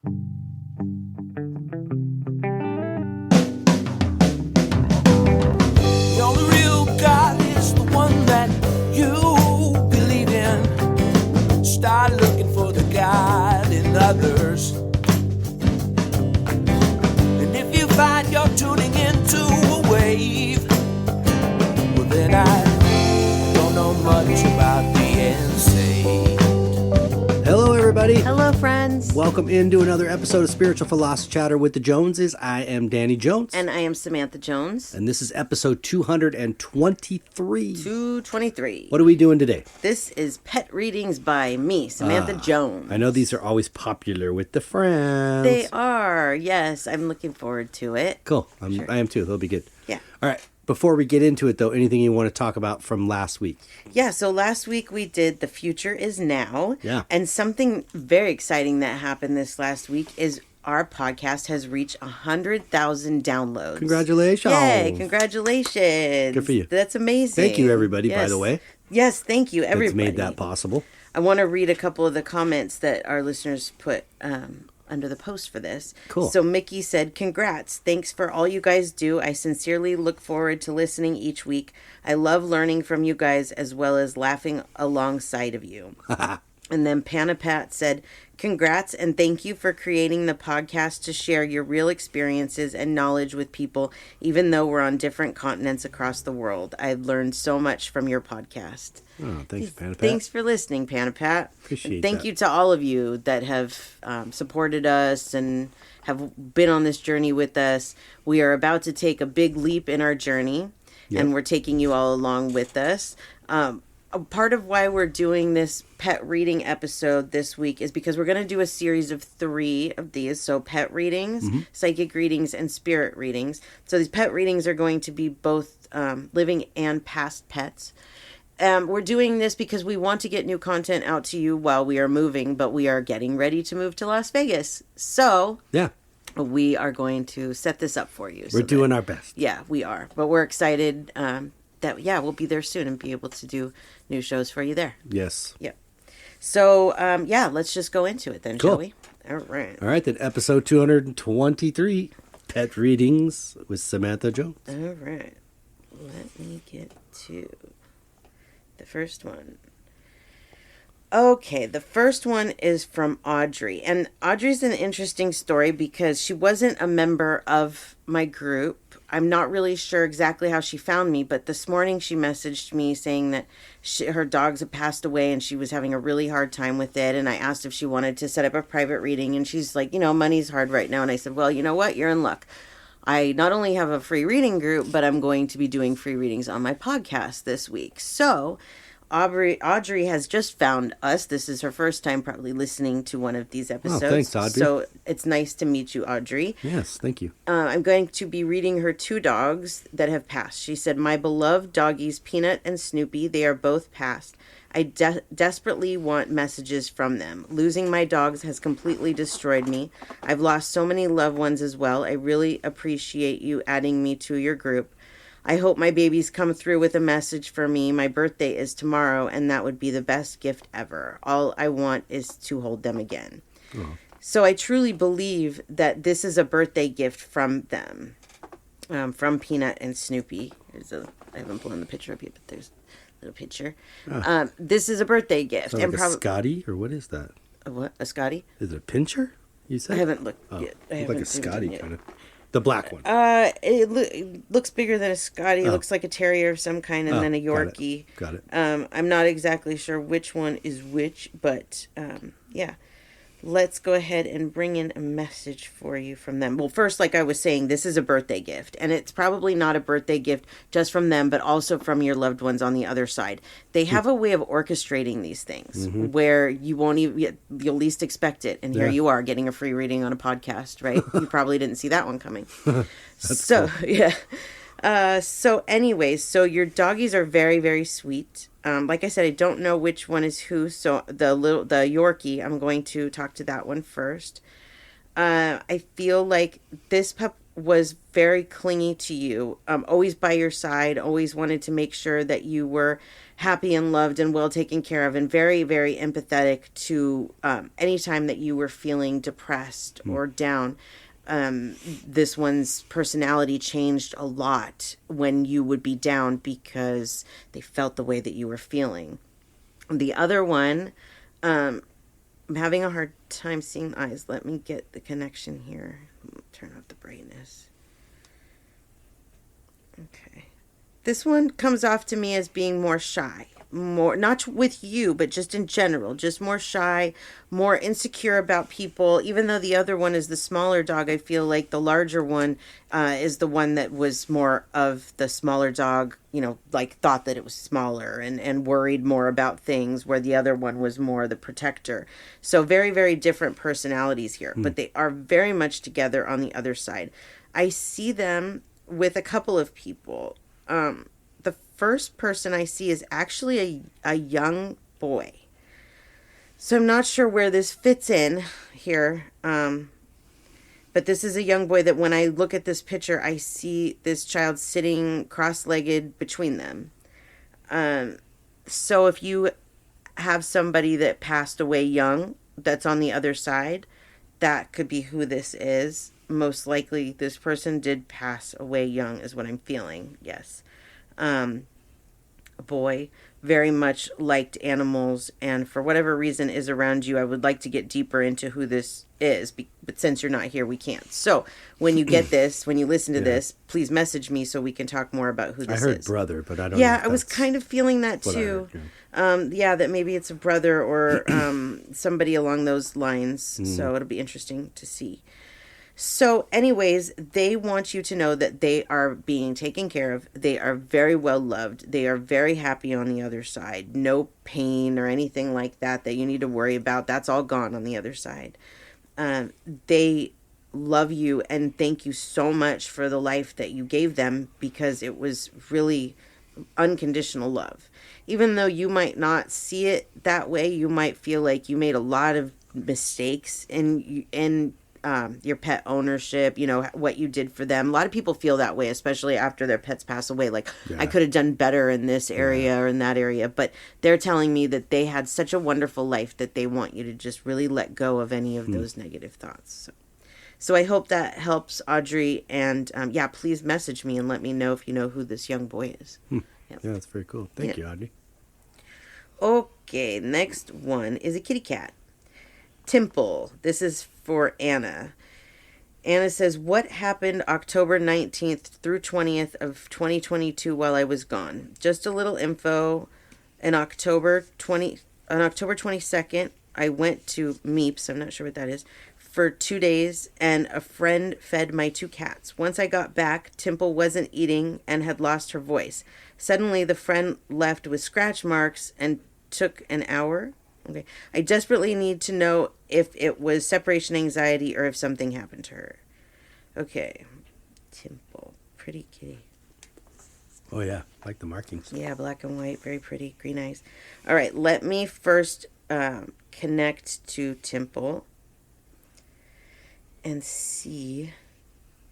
The only real God is the one that you believe in. Start looking for the God in others. And if you find you're tuning into a wave, well then I don't know much about being saved. Hello, everybody. Hello, friends. Welcome into another episode of Spiritual Philosophy Chatter with the Joneses. I am Danny Jones. And I am Samantha Jones. And this is episode 223. 223. What are we doing today? This is Pet Readings by me, Samantha Jones. I know these are always popular with the friends. They are. Yes, I'm looking forward to it. Cool. Sure. I am too. They'll be good. Yeah. All right. Before we get into it, though, anything you want to talk about from last week? Yeah, so last week we did The Future is Now. Yeah. And something very exciting that happened this last week is our podcast has reached 100,000 downloads. Congratulations. Yay, congratulations. Good for you. That's amazing. Thank you, everybody, by Yes. the way. Yes, thank you, everybody. That's made that possible. I want to read a couple of the comments that our listeners put under the post for this. Cool. So Mickey said, "Congrats. Thanks for all you guys do. I sincerely look forward to listening each week. I love learning from you guys as well as laughing alongside of you." And then Panapat said, "Congrats and thank you for creating the podcast to share your real experiences and knowledge with people, even though we're on different continents across the world. I've learned so much from your podcast." Oh, thanks, Panapat. Thanks for listening, Panapat. Appreciate Thank that. you to all of you that have supported us and have been on this journey with us. We are about to take a big leap in our journey, and we're taking you all along with us. A part of why we're doing this pet reading episode this week is because we're going to do a series of 3 of these. So pet readings, psychic readings, and spirit readings. So these pet readings are going to be both living and past pets. We're doing this because we want to get new content out to you while we are moving, but we are getting ready to move to Las Vegas. So Yeah, we are going to set this up for you. we're doing our best. Yeah, we are. But we're excited that, we'll be there soon and be able to do new shows for you there. Yes. Yep. So, let's just go into it then, Cool. shall we? All right. All right, then episode 223, Pet Readings with Samantha Jones. All right. Let me get to the first one. Okay, the first one is from Audrey. And Audrey's an interesting story because she wasn't a member of my group. I'm not really sure exactly how she found me, but this morning she messaged me saying that her dogs had passed away and she was having a really hard time with it. And I asked if she wanted to set up a private reading. And she's like, money's hard right now. And I said, well, you know what? You're in luck. I not only have a free reading group, but I'm going to be doing free readings on my podcast this week. So Audrey has just found us. This is her first time probably listening to one of these episodes. Oh, thanks, Audrey. So it's nice to meet you, Audrey. Yes, thank you. I'm going to be reading her 2 dogs that have passed. She said, "My beloved doggies, Peanut and Snoopy, they are both passed. I desperately want messages from them. Losing my dogs has completely destroyed me. I've lost so many loved ones as well. I really appreciate you adding me to your group. I hope my babies come through with a message for me. My birthday is tomorrow, and that would be the best gift ever. All I want is to hold them again." Oh. So I truly believe that this is a birthday gift from them, from Peanut and Snoopy. I haven't blown the picture up yet, but there's a little picture. Oh. This is a birthday gift. Sounds like a Scotty, or what is that? A what? A Scotty? Is it a pincher, you said? I haven't looked yet. Like a Scotty, kind of. The black one. It looks bigger than a Scotty. It looks like a terrier of some kind, and then a Yorkie. Got it. I'm not exactly sure which one is which, but let's go ahead and bring in a message for you from them. Well, first, like I was saying, this is a birthday gift, and it's probably not a birthday gift just from them, but also from your loved ones on the other side. They have a way of orchestrating these things where you'll least expect it, and here you are getting a free reading on a podcast, right? You probably didn't see that one coming. So, cool. Yeah. So your doggies are very, very sweet. Like I said, I don't know which one is who. So the Yorkie, I'm going to talk to that one first. I feel like this was very clingy to you, always by your side, always wanted to make sure that you were happy and loved and well taken care of, and very, very empathetic to any time that you were feeling depressed or down. This one's personality changed a lot when you would be down because they felt the way that you were feeling. The other one, I'm having a hard time seeing the eyes. Let me get the connection here. Turn off the brightness. Okay. This one comes off to me as being more shy. More, not with you, but just in general. Just more shy, more insecure about people. Even though the other one is the smaller dog, I feel like the larger one is the one that was more of the smaller dog, like thought that it was smaller and worried more about things, where the other one was more the protector. So very, very different personalities here, but they are very much together on the other side. I see them with a couple of people. The first person I see is actually a young boy. So I'm not sure where this fits in here. But this is a young boy that when I look at this picture, I see this child sitting cross-legged between them. So if you have somebody that passed away young that's on the other side, that could be who this is. Most likely this person did pass away young is what I'm feeling. Yes. A boy, very much liked animals, and for whatever reason is around you. I would like to get deeper into who this is, but since you're not here, we can't. So when you get this, when you listen to this, please message me so we can talk more about who this is. I heard brother, but I don't know. Yeah, I was kind of feeling that too. Yeah, that maybe it's a brother or somebody along those lines. So it'll be interesting to see. So anyways, they want you to know that they are being taken care of. They are very well loved. They are very happy on the other side. No pain or anything like that you need to worry about. That's all gone on the other side. They love you and thank you so much for the life that you gave them, because it was really unconditional love. Even though you might not see it that way, you might feel like you made a lot of mistakes in your pet ownership, what you did for them. A lot of people feel that way, especially after their pets pass away. Like, I could have done better in this area or in that area. But they're telling me that they had such a wonderful life that they want you to just really let go of any of those negative thoughts. So I hope that helps, Audrey. And please message me and let me know if you know who this young boy is. Yeah, that's very cool. Thank you, Audrey. Okay, next one is a kitty cat. Temple. This is for Anna. Anna says, what happened October 19th through 20th of 2022 while I was gone? Just a little info. On October 22nd, I went to Meeps, I'm not sure what that is, for 2 days, and a friend fed my 2 cats. Once I got back, Temple wasn't eating and had lost her voice. Suddenly, the friend left with scratch marks and took an hour. Okay. I desperately need to know if it was separation anxiety or if something happened to her. Okay. Temple. Pretty kitty. Oh, yeah. Like the markings. Yeah, black and white. Very pretty. Green eyes. All right. Let me first connect to Temple and see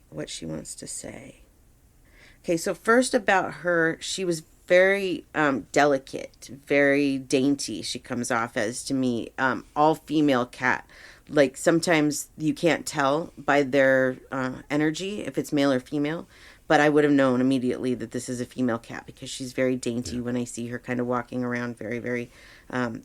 what she wants to say. Okay. So first about her, she was very delicate, very dainty, she comes off as to me. All female cat. Like, sometimes you can't tell by their energy if it's male or female, but I would have known immediately that this is a female cat because she's very dainty when I see her kind of walking around. Very, very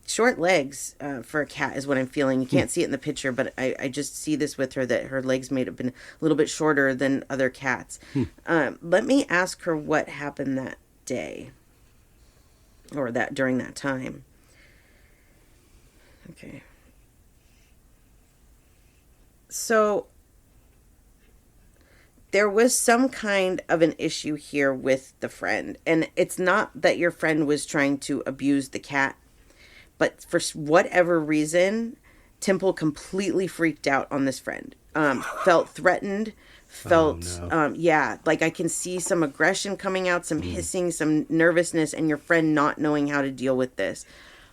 short legs for a cat is what I'm feeling. You can't see it in the picture, but I just see this with her, that her legs may have been a little bit shorter than other cats. Let me ask her what happened that day, or that during that time. Okay. So there was some kind of an issue here with the friend, and it's not that your friend was trying to abuse the cat, but for whatever reason, Temple completely freaked out on this friend. Felt threatened. Felt, like I can see some aggression coming out, some hissing, some nervousness, and your friend not knowing how to deal with this.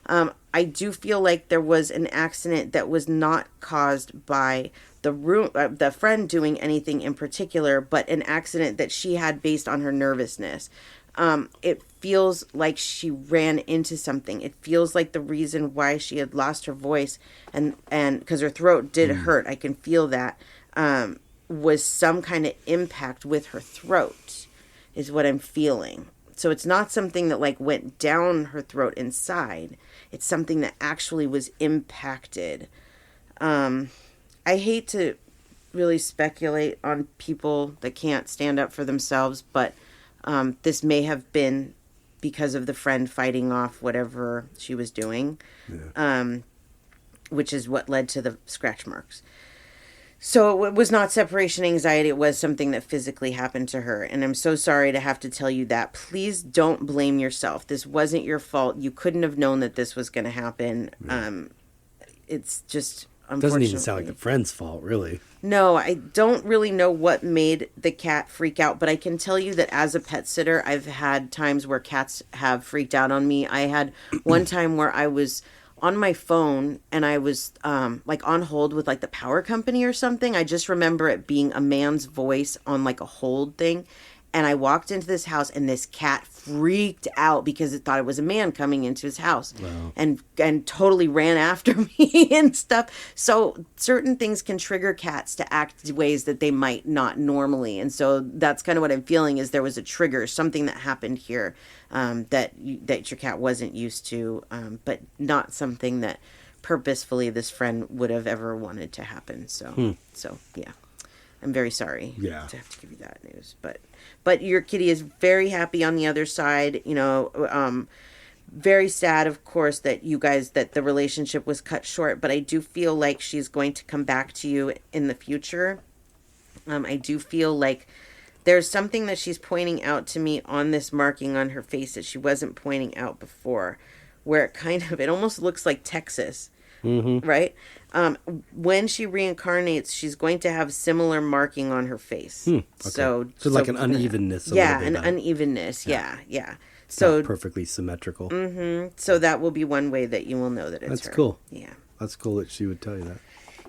I do feel like there was an accident that was not caused by the friend doing anything in particular, but an accident that she had based on her nervousness. It feels like she ran into something. It feels like the reason why she had lost her voice and because her throat did hurt, I can feel that, was some kind of impact with her throat, is what I'm feeling. So it's not something that like went down her throat inside. It's something that actually was impacted. I hate to really speculate on people that can't stand up for themselves, but this may have been because of the friend fighting off whatever she was doing, which is what led to the scratch marks. So it was not separation anxiety. It was something that physically happened to her. And I'm so sorry to have to tell you that. Please don't blame yourself. This wasn't your fault. You couldn't have known that this was going to happen. It's just, It doesn't even sound like the friend's fault, really. No, I don't really know what made the cat freak out, but I can tell you that as a pet sitter, I've had times where cats have freaked out on me. I had one time where I was on my phone and I was like on hold with like the power company or something. I just remember it being a man's voice on like a hold thing. And I walked into this house and this cat freaked out because it thought it was a man coming into his house. Wow. and totally ran after me and stuff. So certain things can trigger cats to act ways that they might not normally. And so that's kind of what I'm feeling, is there was a trigger, something that happened here that your cat wasn't used to, but not something that purposefully this friend would have ever wanted to happen. So yeah. I'm very sorry to have to give you that news, but your kitty is very happy on the other side. Very sad, of course, that the relationship was cut short, but I do feel like she's going to come back to you in the future. I do feel like there's something that she's pointing out to me on this marking on her face that she wasn't pointing out before, where it almost looks like Texas. Mm-hmm. Right? When she reincarnates, she's going to have similar marking on her face. Okay. So like an unevenness. Unevenness. Yeah. So not perfectly symmetrical. Mm-hmm. So that will be one way that you will know that it's her. That's cool. Yeah. That's cool that she would tell you that.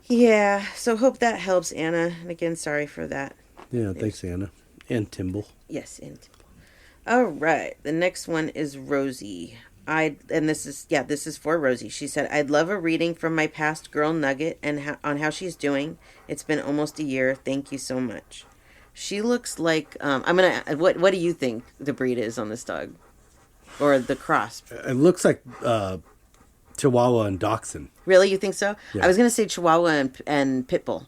Yeah. So hope that helps, Anna. And again, sorry for that. Yeah, thanks, Anna. And Timble. Yes, and Timble. All right. The next one is Rosie. This is for Rosie. She said, "I'd love a reading from my past girl Nugget and on how she's doing. It's been almost a year. Thank you so much." She looks like what do you think the breed is on this dog, or the cross? It looks like Chihuahua and Dachshund. Really, you think so? Yeah. I was gonna say Chihuahua and Pitbull.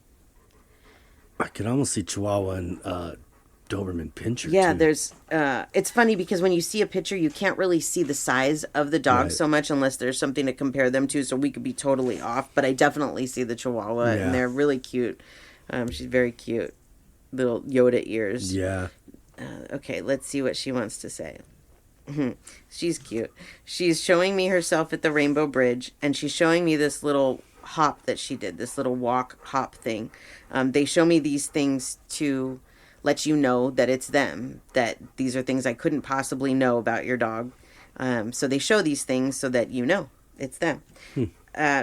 I can almost see Chihuahua and Doberman Pinscher. Yeah, too. there's it's funny because when you see a picture, you can't really see the size of the dog so much unless there's something to compare them to, so we could be totally off, but I definitely see the Chihuahua and they're really cute. She's very cute. Little Yoda ears. Yeah. Okay, let's see what she wants to say. She's cute. She's showing me herself at the Rainbow Bridge, and she's showing me this little hop that she did, this little walk hop thing. They show me these things to let you know that it's them, that these are things I couldn't possibly know about your dog. So they show these things so that you know it's them.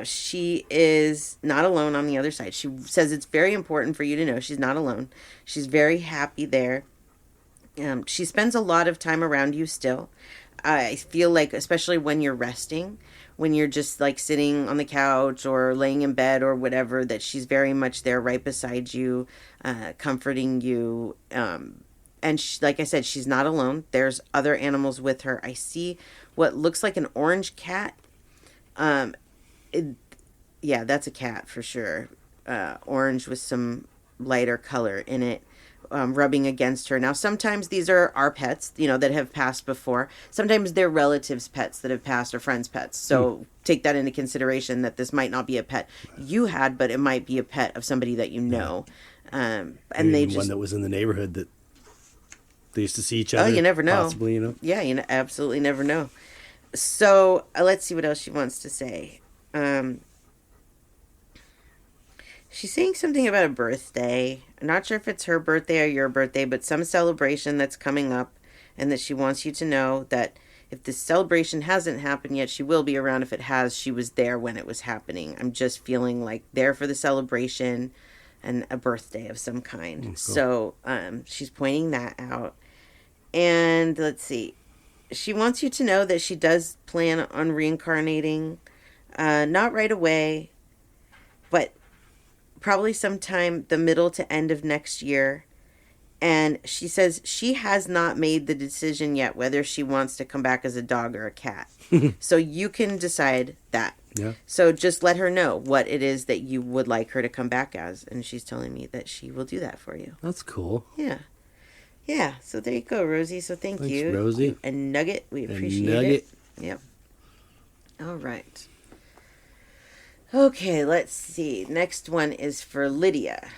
She is not alone on the other side. She says it's very important for you to know she's not alone. She's very happy there. She spends a lot of time around you still. I feel like, especially when you're resting, when you're just like sitting on the couch or laying in bed or whatever, that she's very much there right beside you, comforting you. And like I said, she's not alone. There's other animals with her. I see what looks like an orange cat. Yeah, that's a cat for sure. Orange with some lighter color in it. Rubbing against her. Now, sometimes these are our pets, that have passed before. Sometimes they're relatives' pets that have passed or friends' pets. So take that into consideration, that this might not be a pet you had, but it might be a pet of somebody that you know. And they just... one that was in the neighborhood that they used to see each other. Oh, you never know. Possibly, Yeah, you absolutely never know. So let's see what else she wants to say. She's saying something about a birthday. I'm not sure if it's her birthday or your birthday, but some celebration that's coming up, and that she wants you to know that If this celebration hasn't happened yet, she will be around. If it has, she was there when it was happening. I'm just feeling like there for the celebration and a birthday of some kind. Cool. So she's pointing that out. And let's see. She wants you to know that she does plan on reincarnating. Not right away, but probably sometime the middle to end of next year. And she says she has not made the decision yet whether she wants to come back as a dog or a cat. So you can decide that. Yeah. So just let her know what it is that you would like her to come back as. And she's telling me that she will do that for you. That's cool. Yeah. Yeah. So there you go, Rosie. So thanks you. Rosie. A nugget. We appreciate it. Yep. All right. Okay, let's see. Next one is for Lydia.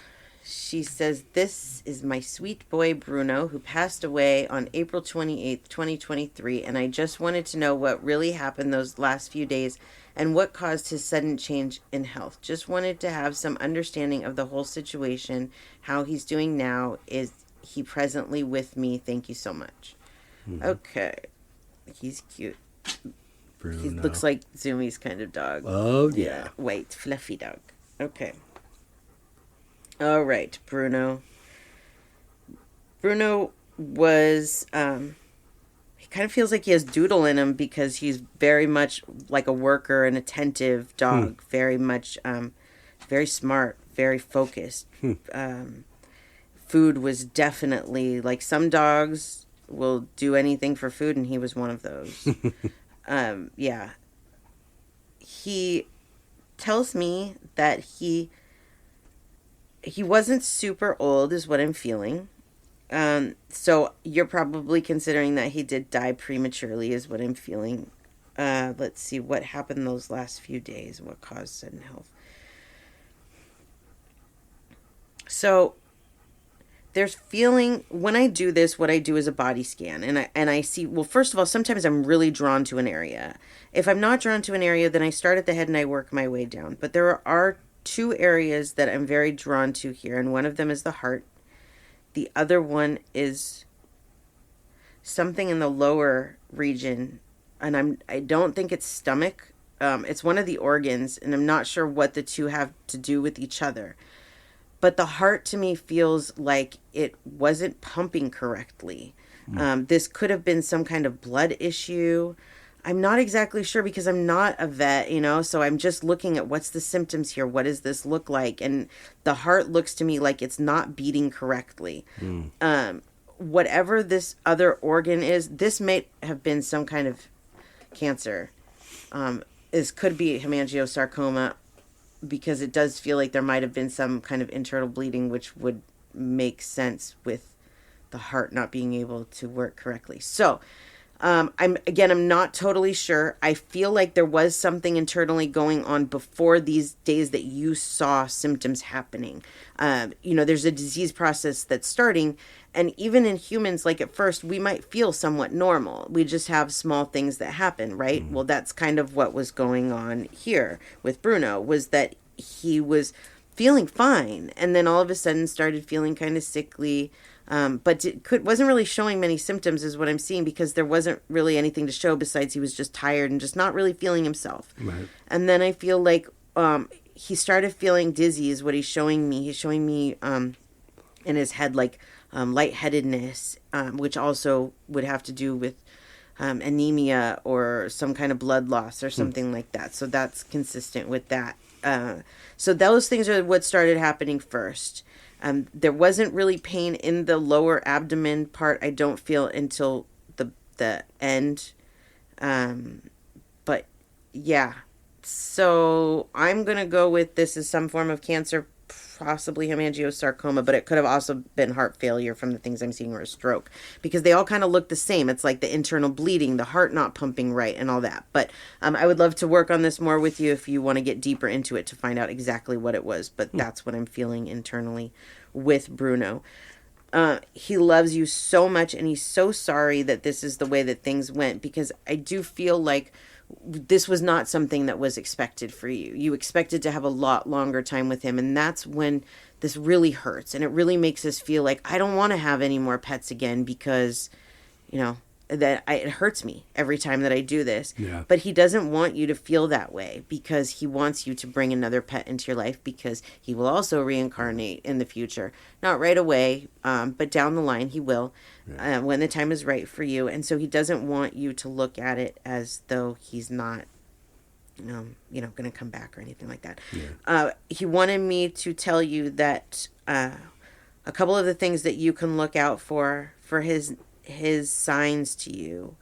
She says, this is my sweet boy Bruno, who passed away on April 28th, 2023, and I just wanted to know what really happened those last few days and what caused his sudden change in health. Just wanted to have some understanding of the whole situation, how he's doing now. Is he presently with me? Thank you so much. Mm-hmm. Okay. He's cute. Bruno. He looks like Zumi's kind of dog. Oh, yeah. White, fluffy dog. Okay. All right, Bruno. Bruno was, he kind of feels like he has doodle in him because he's very much like a worker, an attentive dog, very much, very smart, very focused. Food was definitely, like some dogs will do anything for food, and he was one of those. Yeah. He tells me that he wasn't super old is what I'm feeling. So you're probably considering that he did die prematurely is what I'm feeling. Let's see what happened those last few days. What caused sudden health. So there's feeling when I do this, what I do is a body scan and I see, well, first of all, sometimes I'm really drawn to an area. If I'm not drawn to an area, then I start at the head and I work my way down. But there are two areas that I'm very drawn to here, and one of them is the heart. The other one is something in the lower region, and I don't think it's stomach. It's one of the organs, and I'm not sure what the two have to do with each other. But the heart to me feels like it wasn't pumping correctly. This could have been some kind of blood issue. I'm not exactly sure because I'm not a vet, so I'm just looking at what's the symptoms here. What does this look like? And the heart looks to me like it's not beating correctly. Whatever this other organ is, this may have been some kind of cancer. This could be hemangiosarcoma because it does feel like there might have been some kind of internal bleeding, which would make sense with the heart not being able to work correctly. So, I'm not totally sure. I feel like there was something internally going on before these days that you saw symptoms happening. There's a disease process that's starting, and even in humans, like at first, we might feel somewhat normal. We just have small things that happen, right? Well, that's kind of what was going on here with Bruno, was that he was feeling fine, and then all of a sudden started feeling kind of sickly. But wasn't really showing many symptoms is what I'm seeing, because there wasn't really anything to show besides he was just tired and just not really feeling himself. Right. And then I feel like he started feeling dizzy is what he's showing me. He's showing me in his head like lightheadedness, which also would have to do with anemia or some kind of blood loss or something like that. So that's consistent with that. So those things are what started happening first. There wasn't really pain in the lower abdomen part, I don't feel, until the end. But yeah, so I'm going to go with this as some form of cancer, possibly hemangiosarcoma, but it could have also been heart failure from the things I'm seeing, or a stroke, because they all kind of look the same. It's like the internal bleeding, the heart not pumping right, and all that. But I would love to work on this more with you if you want to get deeper into it to find out exactly what it was. But that's what I'm feeling internally with Bruno. He loves you so much, and he's so sorry that this is the way that things went, because I do feel like this was not something that was expected for you. You expected to have a lot longer time with him, and that's when this really hurts, and it really makes us feel like I don't want to have any more pets again, because it hurts me every time that I do this. Yeah. But he doesn't want you to feel that way, because he wants you to bring another pet into your life, because he will also reincarnate in the future. Not right away, but down the line he will, when the time is right for you. And so he doesn't want you to look at it as though he's not, going to come back or anything like that. Yeah. He wanted me to tell you that a couple of the things that you can look out for his signs to you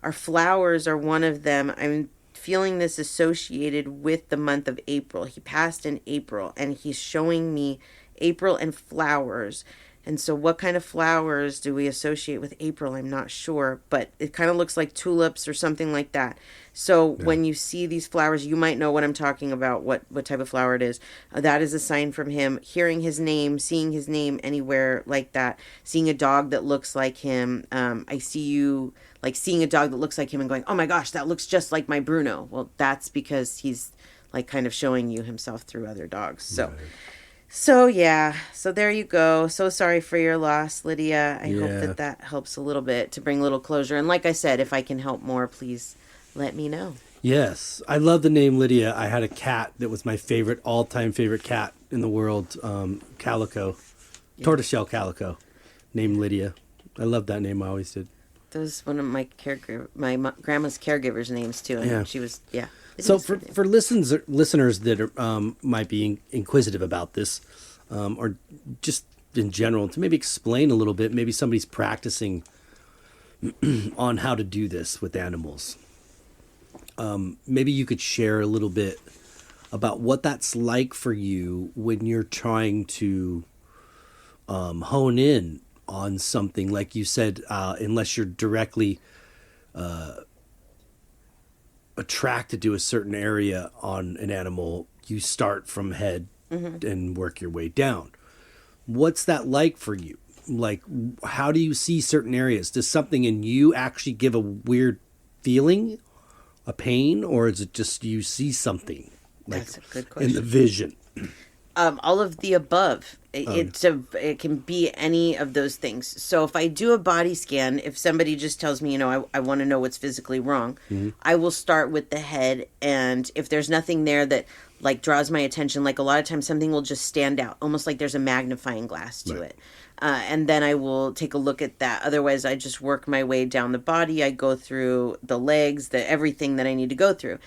are flowers are one of them. I'm feeling this associated with the month of April. He passed in April, and he's showing me April and flowers. And so what kind of flowers do we associate with April? I'm not sure, but it kind of looks like tulips or something like that. So when you see these flowers, you might know what I'm talking about, what type of flower it is. That is a sign from him. Hearing his name, seeing his name anywhere like that, seeing a dog that looks like him. I see you like seeing a dog that looks like him and going, oh my gosh, that looks just like my Bruno. Well, that's because he's like kind of showing you himself through other dogs. So. Right. So, yeah. So, there you go. So sorry for your loss, Lydia. I hope that helps a little bit to bring a little closure. And like I said, if I can help more, please let me know. Yes. I love the name Lydia. I had a cat that was my all-time favorite cat in the world, Calico, tortoiseshell Calico, named Lydia. I love that name. I always did. That was one of my grandma's caregiver's names, too. And she was, So for listeners that might be inquisitive about this, or just in general, to maybe explain a little bit, maybe somebody's practicing on how to do this with animals. Maybe you could share a little bit about what that's like for you when you're trying to hone in on something. Like you said, unless you're directly attracted to a certain area on an animal, you start from head and work your way down. What's that like for you? Like, how do you see certain areas? Does something in you actually give a weird feeling, a pain, or is it just you see something like that's a good question. in the vision? All of the above. It can be any of those things. So if I do a body scan, if somebody just tells me, I want to know what's physically wrong, I will start with the head. And if there's nothing there that like draws my attention, like a lot of times something will just stand out, almost like there's a magnifying glass to it. And then I will take a look at that. Otherwise, I just work my way down the body. I go through the legs, everything that I need to go through.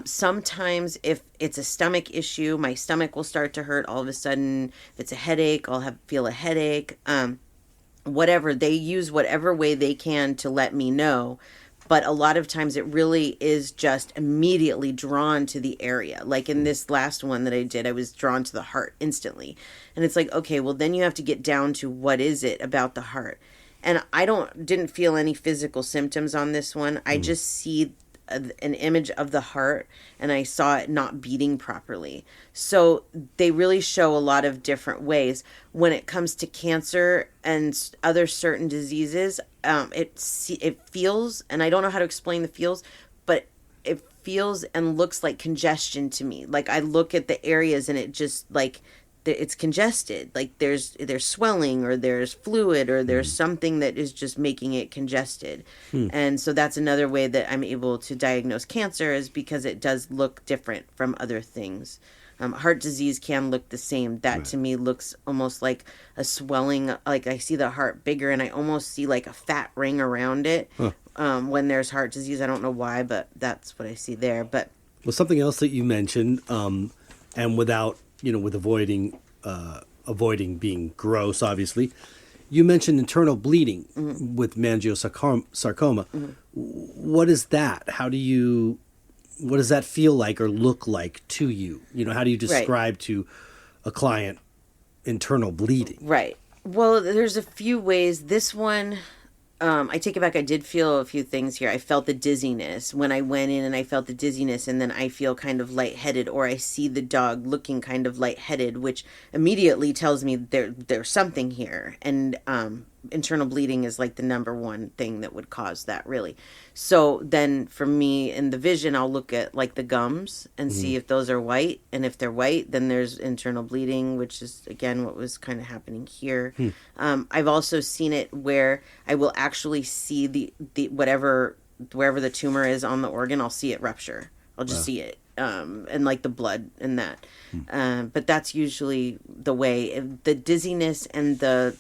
Sometimes if it's a stomach issue, my stomach will start to hurt all of a sudden. If it's a headache, I'll feel a headache. Whatever, they use whatever way they can to let me know. But a lot of times it really is just immediately drawn to the area. Like in this last one that I did, I was drawn to the heart instantly. And it's like, okay, well then you have to get down to what is it about the heart. And I didn't feel any physical symptoms on this one. I just see an image of the heart, and I saw it not beating properly. So they really show a lot of different ways. When it comes to cancer and other certain diseases, it feels, and I don't know how to explain the feels, but it feels and looks like congestion to me. Like I look at the areas and it just like it's congested, like there's swelling or there's fluid or there's something that is just making it congested. And so that's another way that I'm able to diagnose cancer, is because it does look different from other things. Heart disease can look the same. That to me looks almost like a swelling, like I see the heart bigger and I almost see like a fat ring around it. When there's heart disease. I don't know why, but that's what I see there. But well, something else that you mentioned, and without with avoiding being gross, obviously, you mentioned internal bleeding with mangiosarcoma. What is that? What does that feel like or look like to you? How do you describe to a client internal bleeding? Right. Well, there's a few ways. This one, I take it back. I did feel a few things here. I felt the dizziness when I went in, and I felt the dizziness, and then I feel kind of lightheaded, or I see the dog looking kind of lightheaded, which immediately tells me there's something here. And internal bleeding is like the number one thing that would cause that, really. So then for me in the vision, I'll look at like the gums and see if those are white. And if they're white, then there's internal bleeding, which is again what was kind of happening here. I've also seen it where I will actually see the wherever the tumor is on the organ, I'll see it rupture. I'll just see it. And like the blood and that. But that's usually the way. The dizziness and the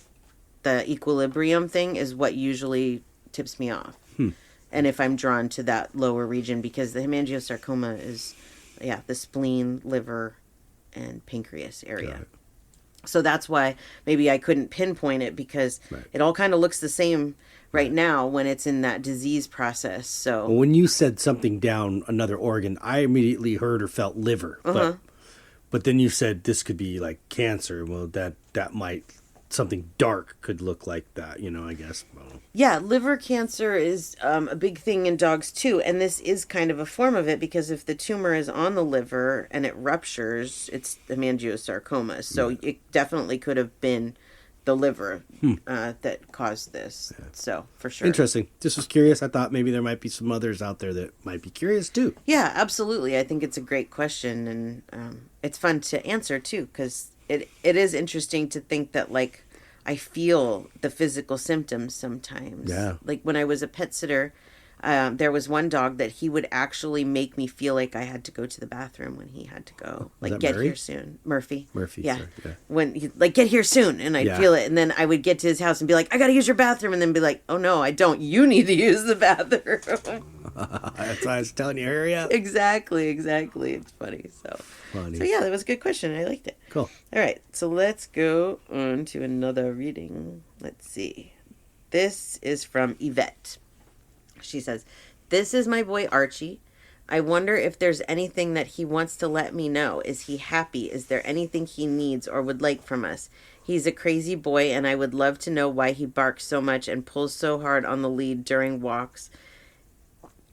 equilibrium thing is what usually tips me off. And if I'm drawn to that lower region, because the hemangiosarcoma is, the spleen, liver, and pancreas area. So that's why maybe I couldn't pinpoint it, because it all kind of looks the same right now when it's in that disease process. So when you said something down another organ, I immediately heard or felt liver. But then you said this could be like cancer. Well, that might, something dark could look like that, I guess. Yeah, liver cancer is a big thing in dogs too. And this is kind of a form of it, because if the tumor is on the liver and it ruptures, it's hemangiosarcoma. So it definitely could have been the liver that caused this. So for sure. Interesting. Just was curious. I thought maybe there might be some others out there that might be curious too. Yeah, absolutely. I think it's a great question, and it's fun to answer too, because it is interesting to think that, like, I feel the physical symptoms sometimes. Yeah. Like when I was a pet sitter, there was one dog that he would actually make me feel like I had to go to the bathroom when he had to go. Like, get Murray? here soon. Murphy. Yeah. When he, like, get here soon. And I'd feel it. And then I would get to his house and be like, I got to use your bathroom. And then be like, oh no, I don't. You need to use the bathroom. That's why I was telling you, hurry up. Exactly. It's funny. So yeah, that was a good question. I liked it. Cool. All right. So let's go on to another reading. Let's see. This is from Yvette. She says, "This is my boy Archie. I wonder if there's anything that he wants to let me know. Is he happy? Is there anything he needs or would like from us? He's a crazy boy, and I would love to know why he barks so much and pulls so hard on the lead during walks.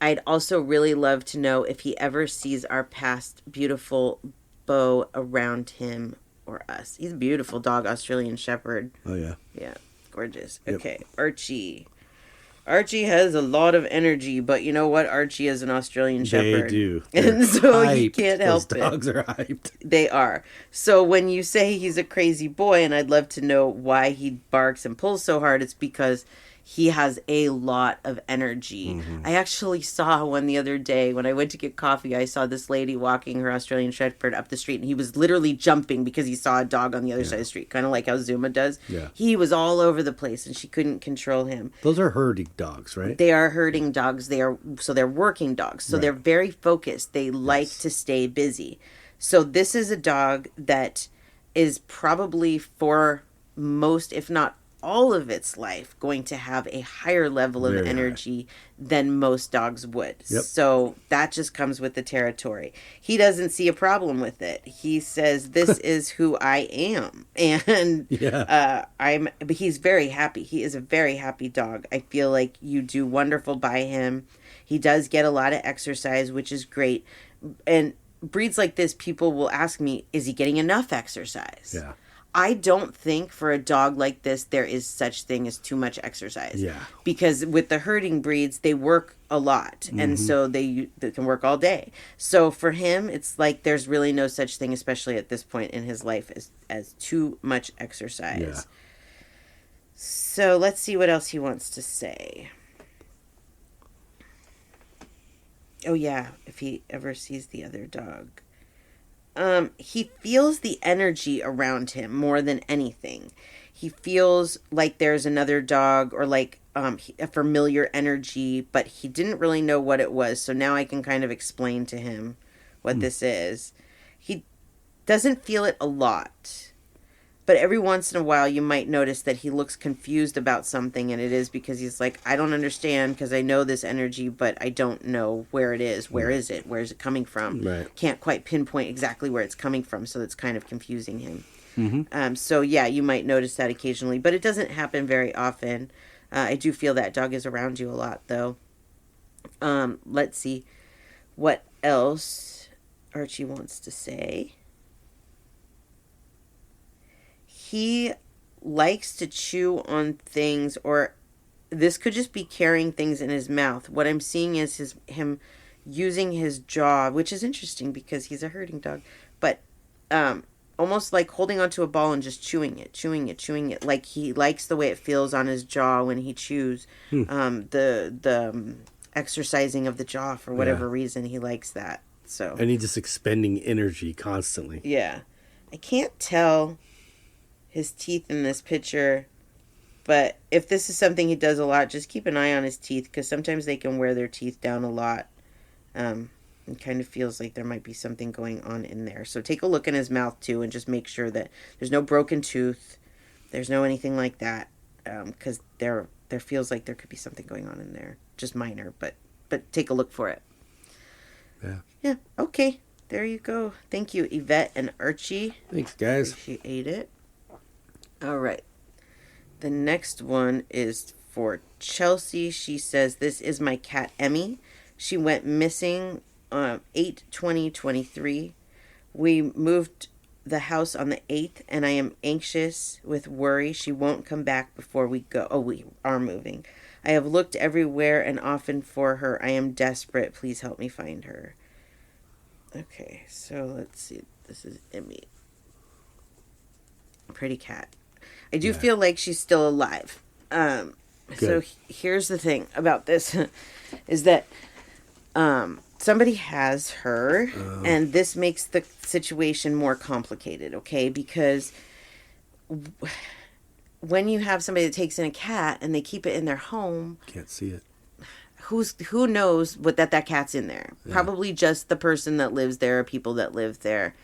I'd also really love to know if he ever sees our past beautiful bow around him or us." He's a beautiful dog, Australian Shepherd. Oh, yeah. Yeah, gorgeous. Yep. Okay, Archie. Archie has a lot of energy, but you know what? Archie is an Australian Shepherd. They do. And so you hyped. can't help Those it. dogs are hyped. They are. So when you say he's a crazy boy, and I'd love to know why he barks and pulls so hard, it's because he has a lot of energy. I actually saw one the other day when I went to get coffee. I saw this lady walking her Australian Shepherd up the street, and he was literally jumping because he saw a dog on the other side of the street, kind of like how Zuma does. Yeah. He was all over the place, and she couldn't control him. Those are herding dogs, right? They are herding dogs. They're working dogs. So they're very focused. They like to stay busy. So this is a dog that is probably for most, if not all of its life, going to have a higher level of Very energy than most dogs would. Yep. So that just comes with the territory. He doesn't see a problem with it. He says, "This is who I am." And but he's very happy. He is a very happy dog. I feel like you do wonderful by him. He does get a lot of exercise, which is great. And breeds like this, people will ask me, is he getting enough exercise? Yeah. I don't think for a dog like this there is such thing as too much exercise. Yeah. Because with the herding breeds, they work a lot, and so they can work all day. So for him, it's like there's really no such thing, especially at this point in his life, as too much exercise. Yeah. So let's see what else he wants to say. Oh yeah, if he ever sees the other dog. He feels the energy around him more than anything. He feels like there's another dog, or like a familiar energy, but he didn't really know what it was. So now I can kind of explain to him what this is. He doesn't feel it a lot, but every once in a while you might notice that he looks confused about something, and it is because he's like, I don't understand, because I know this energy, but I don't know where it is. Where is it? Where is it coming from? Right. Can't quite pinpoint exactly where it's coming from, so that's kind of confusing him. So yeah, you might notice that occasionally, but it doesn't happen very often. I do feel that dog is around you a lot, though. Let's see what else Archie wants to say. He likes to chew on things, or this could just be carrying things in his mouth. What I'm seeing is him using his jaw, which is interesting because he's a herding dog, but almost like holding onto a ball and just chewing it. Like he likes the way it feels on his jaw when he chews. The exercising of the jaw for whatever reason, he likes that. So, and he's just expending energy constantly. Yeah. I can't tell his teeth in this picture, but if this is something he does a lot, just keep an eye on his teeth, because sometimes they can wear their teeth down a lot. It kind of feels like there might be something going on in there. So take a look in his mouth too, and just make sure that there's no broken tooth, there's no anything like that, because there feels like there could be something going on in there, just minor, but take a look for it. Yeah. Okay. There you go. Thank you, Yvette and Archie. Thanks, guys. Appreciate it. All right. The next one is for Chelsea. She says, "This is my cat, Emmy. She went missing 8/20/23. We moved the house on the 8th, and I am anxious with worry she won't come back before we go. Oh, we are moving. I have looked everywhere and often for her. I am desperate. Please help me find her." Okay, so let's see. This is Emmy. Pretty cat. I do feel like she's still alive. So here's the thing about this is that somebody has her, and this makes the situation more complicated, okay? Because when you have somebody that takes in a cat and they keep it in their home, can't see it. Who knows what that cat's in there? Yeah. Probably just the person that lives there, or people that live there.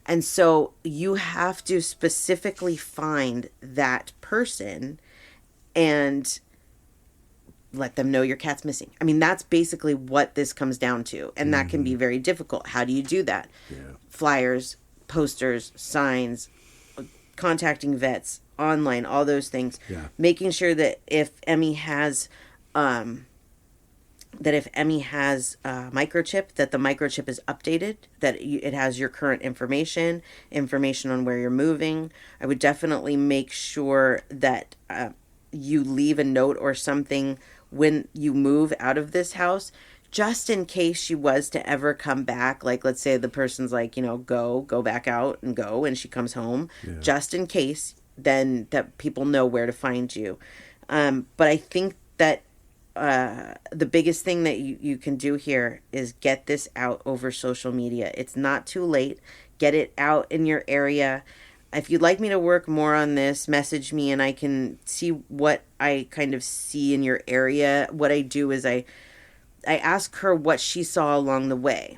And so you have to specifically find that person and let them know your cat's missing. I mean, that's basically what this comes down to. And that can be very difficult. How do you do that? Yeah. Flyers, posters, signs, contacting vets, online, all those things. Yeah. Making sure that if Emmy has microchip, that the microchip is updated, that it has your current information on where you're moving. I would definitely make sure that you leave a note or something when you move out of this house, just in case she was to ever come back. Like, let's say the person's like, go back out and go, and she comes home, just in case, then that people know where to find you. But I think that the biggest thing that you can do here is get this out over social media. It's not too late. Get it out in your area. If you'd like me to work more on this, message me and I can see what I kind of see in your area. What I do is I ask her what she saw along the way.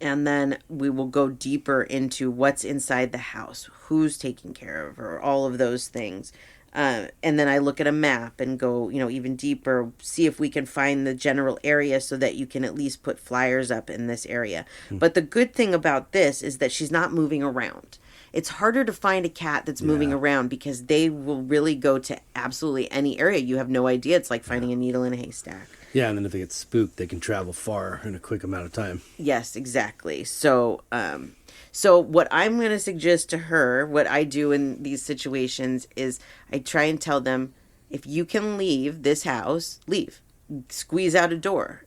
And then we will go deeper into what's inside the house, who's taking care of her, all of those things. And then I look at a map and go, even deeper, see if we can find the general area so that you can at least put flyers up in this area. But the good thing about this is that she's not moving around. It's harder to find a cat that's moving around because they will really go to absolutely any area. You have no idea. It's like finding a needle in a haystack. Yeah, and then if they get spooked, they can travel far in a quick amount of time. Yes, exactly. So what I'm going to suggest to her, what I do in these situations is I try and tell them, if you can leave this house, leave. Squeeze out a door,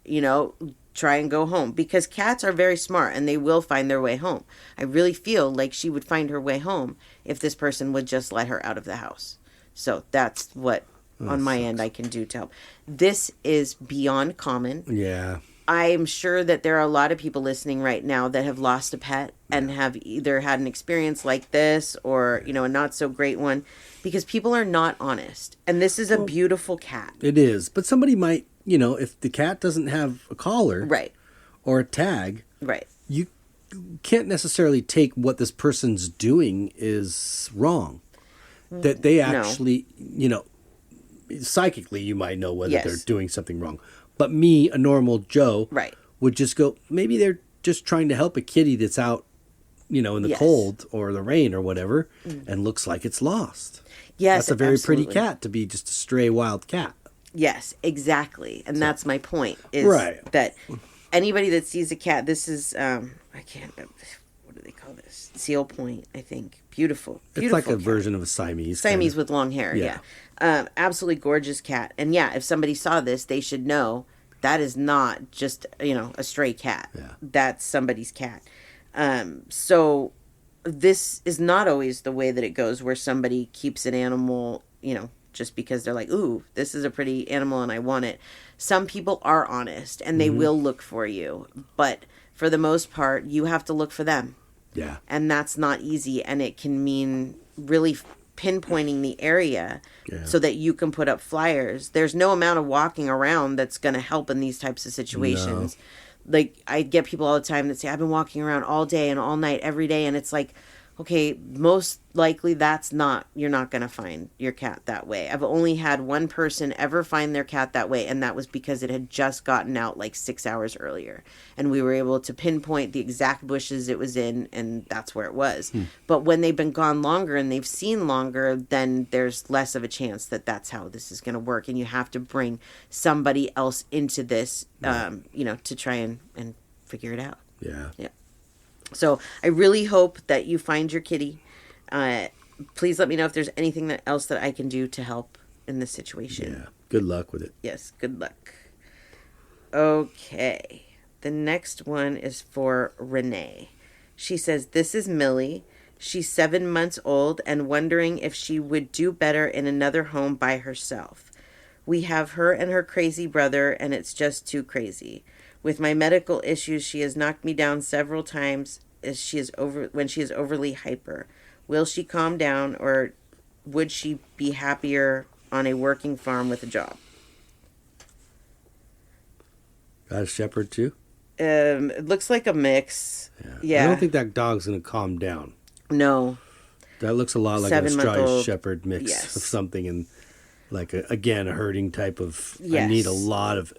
try and go home. Because cats are very smart and they will find their way home. I really feel like she would find her way home if this person would just let her out of the house. So that's what on my end I can do to help. This is beyond common. Yeah. I'm sure that there are a lot of people listening right now that have lost a pet and have either had an experience like this or, a not so great one, because people are not honest. And this is a beautiful cat. It is. But somebody might, if the cat doesn't have a collar or a tag, you can't necessarily take what this person's doing is wrong. That they actually, psychically you might know whether they're doing something wrong. But me, a normal Joe, would just go, maybe they're just trying to help a kitty that's out, in the cold or the rain or whatever, and looks like it's lost. Yes, that's a very pretty cat to be just a stray wild cat. Yes, exactly. And that's my point, is that anybody that sees a cat, this is, what they call this? Seal point, I think. Beautiful. It's like a cat. version of a Siamese. Siamese kind of. with long hair, Yeah. absolutely gorgeous cat. And yeah, if somebody saw this, they should know that is not just, a stray cat. Yeah. That's somebody's cat. So this is not always the way that it goes, where somebody keeps an animal, just because they're like, ooh, this is a pretty animal and I want it. Some people are honest and they will look for you. But for the most part, you have to look for them. Yeah. And that's not easy. And it can mean really pinpointing the area so that you can put up flyers. There's no amount of walking around that's going to help in these types of situations. No. Like, I get people all the time that say, I've been walking around all day and all night every day. And it's like, okay, most likely you're not going to find your cat that way. I've only had one person ever find their cat that way, and that was because it had just gotten out like 6 hours earlier. And we were able to pinpoint the exact bushes it was in, and that's where it was. But when they've been gone longer and they've seen longer, then there's less of a chance that that's how this is going to work. And you have to bring somebody else into this, to try and figure it out. Yeah. Yeah. So I really hope that you find your kitty. Please let me know if there's anything else that I can do to help in this situation. Yeah. Good luck with it. Yes, good luck. Okay. The next one is for Renee. She says, this is Millie. She's 7 months old and wondering if she would do better in another home by herself. We have her and her crazy brother, and it's just too crazy. With my medical issues, she has knocked me down several times when she is overly hyper. Will she calm down, or would she be happier on a working farm with a job? Got a shepherd too? It looks like a mix. Yeah. I don't think that dog's going to calm down. No. That looks a lot like a 7-month-old. Australian shepherd mix Yes. of something, and like a herding type of. Yes. I need a lot of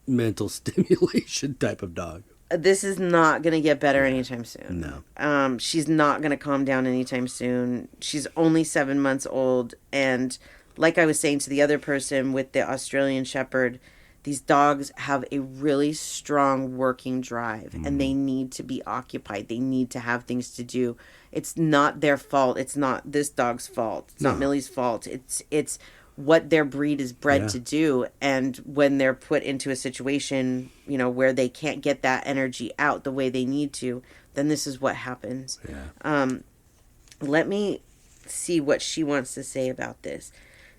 mental stimulation type of dog. This is not going to get better anytime soon. No. She's not going to calm down anytime soon. She's only 7 months old. And like I was saying to the other person with the Australian Shepherd, these dogs have a really strong working drive and they need to be occupied. They need to have things to do. It's not their fault. It's not this dog's fault. It's not Millie's fault. It's what their breed is bred to do. And when they're put into a situation, where they can't get that energy out the way they need to, then this is what happens. Yeah. Let me see what she wants to say about this.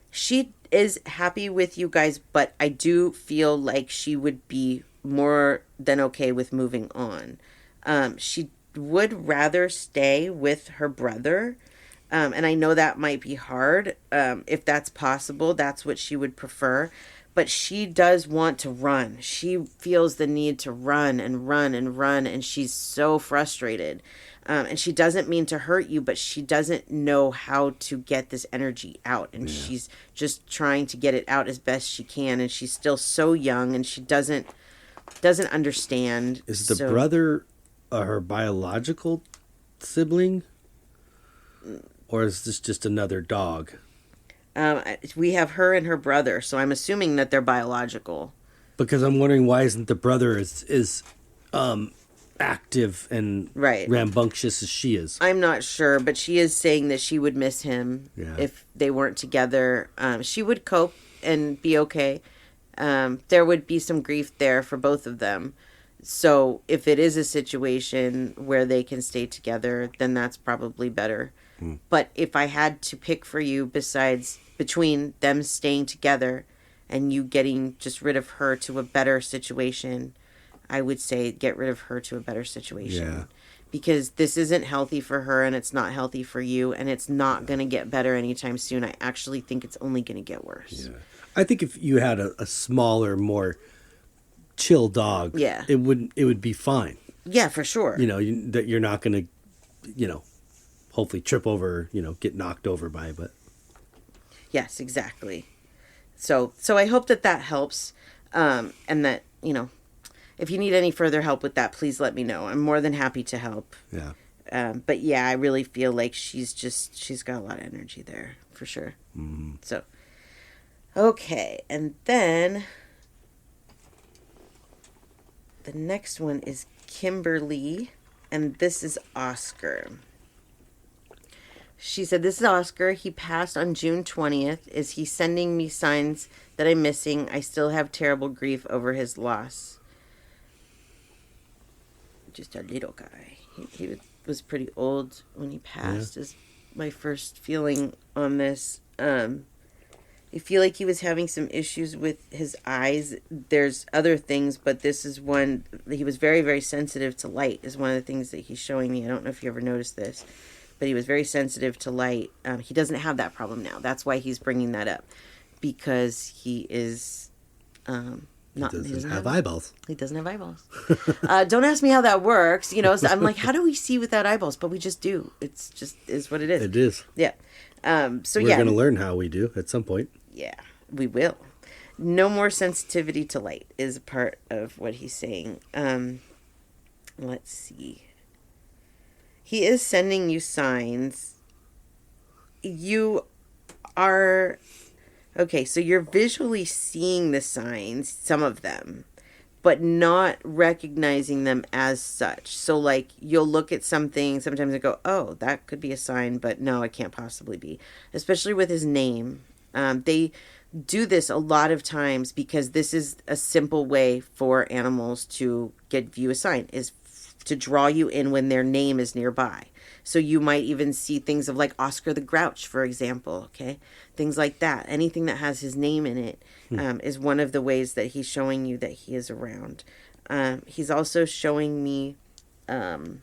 She is happy with you guys, but I do feel like she would be more than okay with moving on. She would rather stay with her brother. And I know that might be hard. If that's possible, that's what she would prefer. But she does want to run. She feels the need to run and run and run. And she's so frustrated. And she doesn't mean to hurt you, but she doesn't know how to get this energy out. And she's just trying to get it out as best she can. And she's still so young and she doesn't understand. Is the brother her biological sibling? Or is this just another dog? We have her and her brother, so I'm assuming that they're biological. Because I'm wondering why isn't the brother as active and rambunctious as she is. I'm not sure, but she is saying that she would miss him if they weren't together. She would cope and be okay. There would be some grief there for both of them. So if it is a situation where they can stay together, then that's probably better. But if I had to pick for you between them staying together and you getting just rid of her to a better situation, I would say get rid of her to a better situation. Yeah. Because this isn't healthy for her and it's not healthy for you and it's not going to get better anytime soon. I actually think it's only going to get worse. Yeah. I think if you had a smaller, more chill dog, it would be fine. Yeah, for sure. That you're not going to, hopefully trip over, get knocked over by, but. Yes, exactly. So I hope that helps. And that, if you need any further help with that, please let me know. I'm more than happy to help. Yeah. But yeah, I really feel like she's got a lot of energy there for sure. Mm-hmm. So, okay. And then the next one is Kimberly. And this is Oscar. She said, this is Oscar. He passed on June 20th. Is he sending me signs that I'm missing? I still have terrible grief over his loss. Just a little guy. He was pretty old when he passed, is my first feeling on this. I feel like he was having some issues with his eyes. There's other things, but this is one. He was very, very sensitive to light, is one of the things that he's showing me. I don't know if you ever noticed this, but he was very sensitive to light. He doesn't have that problem now. That's why he's bringing that up, because he is he doesn't have eyeballs. He doesn't have eyeballs. Don't ask me how that works. You know, so I'm like, how do we see without eyeballs? But we just do. It's just is what it is. It is. Yeah. We're going to learn how we do at some point. Yeah, we will. No more sensitivity to light is a part of what he's saying. Let's see. He is sending you signs. You are... Okay, so you're visually seeing the signs, some of them, but not recognizing them as such. So, like, you'll look at something sometimes and go, oh, that could be a sign, but no, it can't possibly be. Especially with his name. They do this a lot of times because this is a simple way for animals to view a sign, is to draw you in when their name is nearby. So you might even see things of like Oscar the Grouch, for example, okay? Things like that. Anything that has his name in it is one of the ways that he's showing you that he is around. He's also showing me, a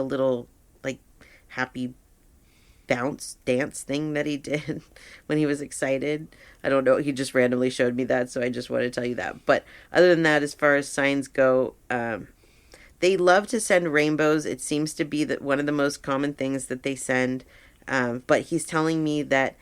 little like happy dance thing that he did when he was excited. I don't know. He just randomly showed me that, so I just want to tell you that. But other than that, as far as signs go, they love to send rainbows. It seems to be that one of the most common things that they send. But he's telling me that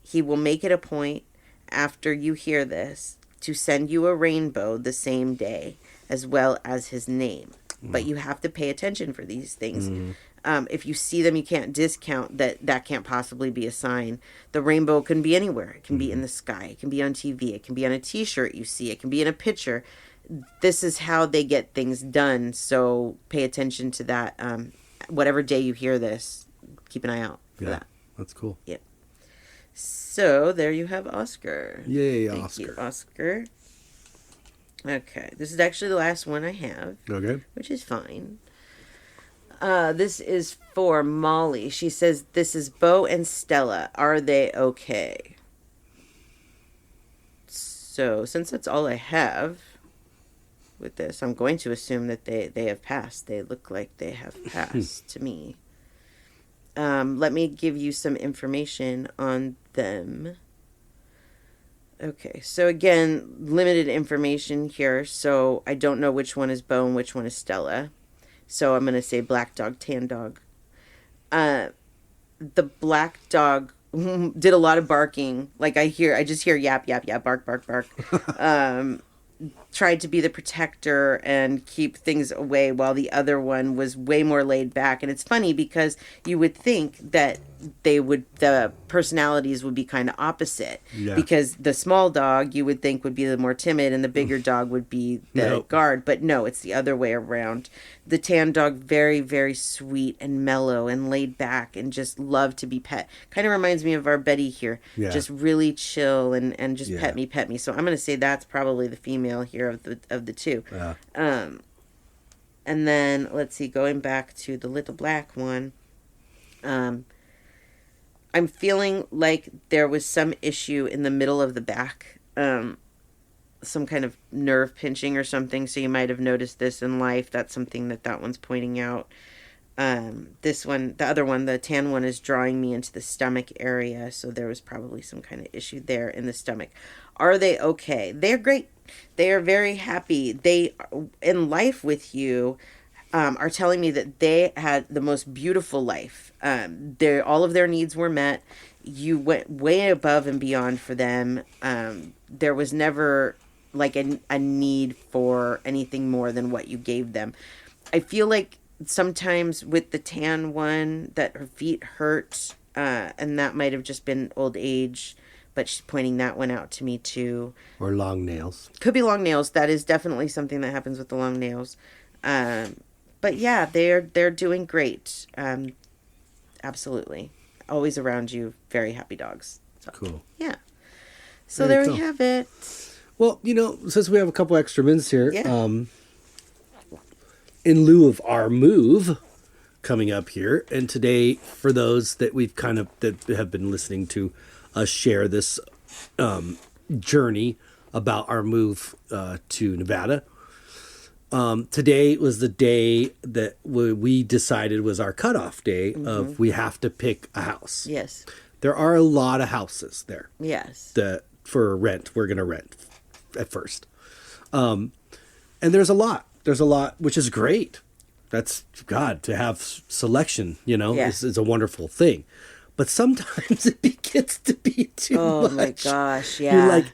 he will make it a point after you hear this to send you a rainbow the same day, as well as his name. But you have to pay attention for these things. If you see them, you can't discount that can't possibly be a sign. The rainbow can be anywhere. It can be in the sky. It can be on TV. It can be on a T-shirt you see. It can be in a picture. This is how they get things done. So pay attention to that. Whatever day you hear this, keep an eye out for that. That's cool. Yep. So there you have Oscar. Yay, Thank Oscar. you, Oscar. Okay, this is actually the last one I have. Okay. Which is fine. This is for Molly. She says, this is Bo and Stella. Are they okay? So, since that's all I have with this, I'm going to assume that they have passed. They look like they have passed to me. Let me give you some information on them. Okay, so again, limited information here. So, I don't know which one is Bo and which one is Stella. So I'm going to say black dog, tan dog. The black dog did a lot of barking. Like I just hear yap, yap, yap, bark, bark, bark. Tried to be the protector and keep things away, while the other one was way more laid back. And it's funny because you would think that the personalities would be kind of opposite. Yeah. Because the small dog you would think would be the more timid and the bigger dog would be the guard. But no, it's the other way around. The tan dog, very, very sweet and mellow and laid back and just loved to be pet. Kind of reminds me of our Betty here. Yeah. Just really chill and just pet me. So I'm going to say that's probably the female here of the two. Yeah. And then, let's see, going back to the little black one, I'm feeling like there was some issue in the middle of the back, some kind of nerve pinching or something. So you might have noticed this in life. That's something that one's pointing out. This one, the other one, the tan one, is drawing me into the stomach area. So there was probably some kind of issue there in the stomach. Are they okay? They're great. They are very happy. They, in life with you, are telling me that they had the most beautiful life. All of their needs were met. You went way above and beyond for them. There was never like a need for anything more than what you gave them. I feel like sometimes with the tan one that her feet hurt, and that might have just been old age, but she's pointing that one out to me too. Or long nails. Could be long nails. That is definitely something that happens with the long nails. But yeah, they're doing great. Absolutely. Always around you. Very happy dogs. So, Cool. yeah. So Very there cool. we have it. Well, since we have a couple extra minutes here, Yeah. In lieu of our move coming up here, and today, for those that that have been listening to us share this journey about our move to Nevada, today was the day that we decided was our cutoff day of we have to pick a house. Yes. There are a lot of houses there Yes. that for rent we're going to rent at first. And there's a lot, which is great. That's God, to have selection, Yeah. is a wonderful thing. But sometimes it gets to be too much. Oh my gosh, yeah. You're like,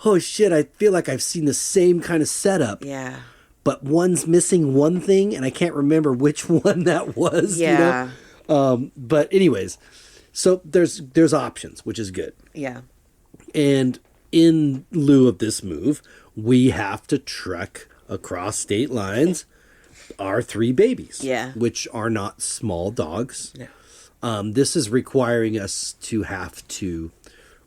oh shit, I feel like I've seen the same kind of setup. Yeah. But one's missing one thing, and I can't remember which one that was. Yeah. But anyways, so there's options, which is good. Yeah. And in lieu of this move, we have to trek across state lines our 3 babies. Yeah. Which are not small dogs. Yeah. This is requiring us to have to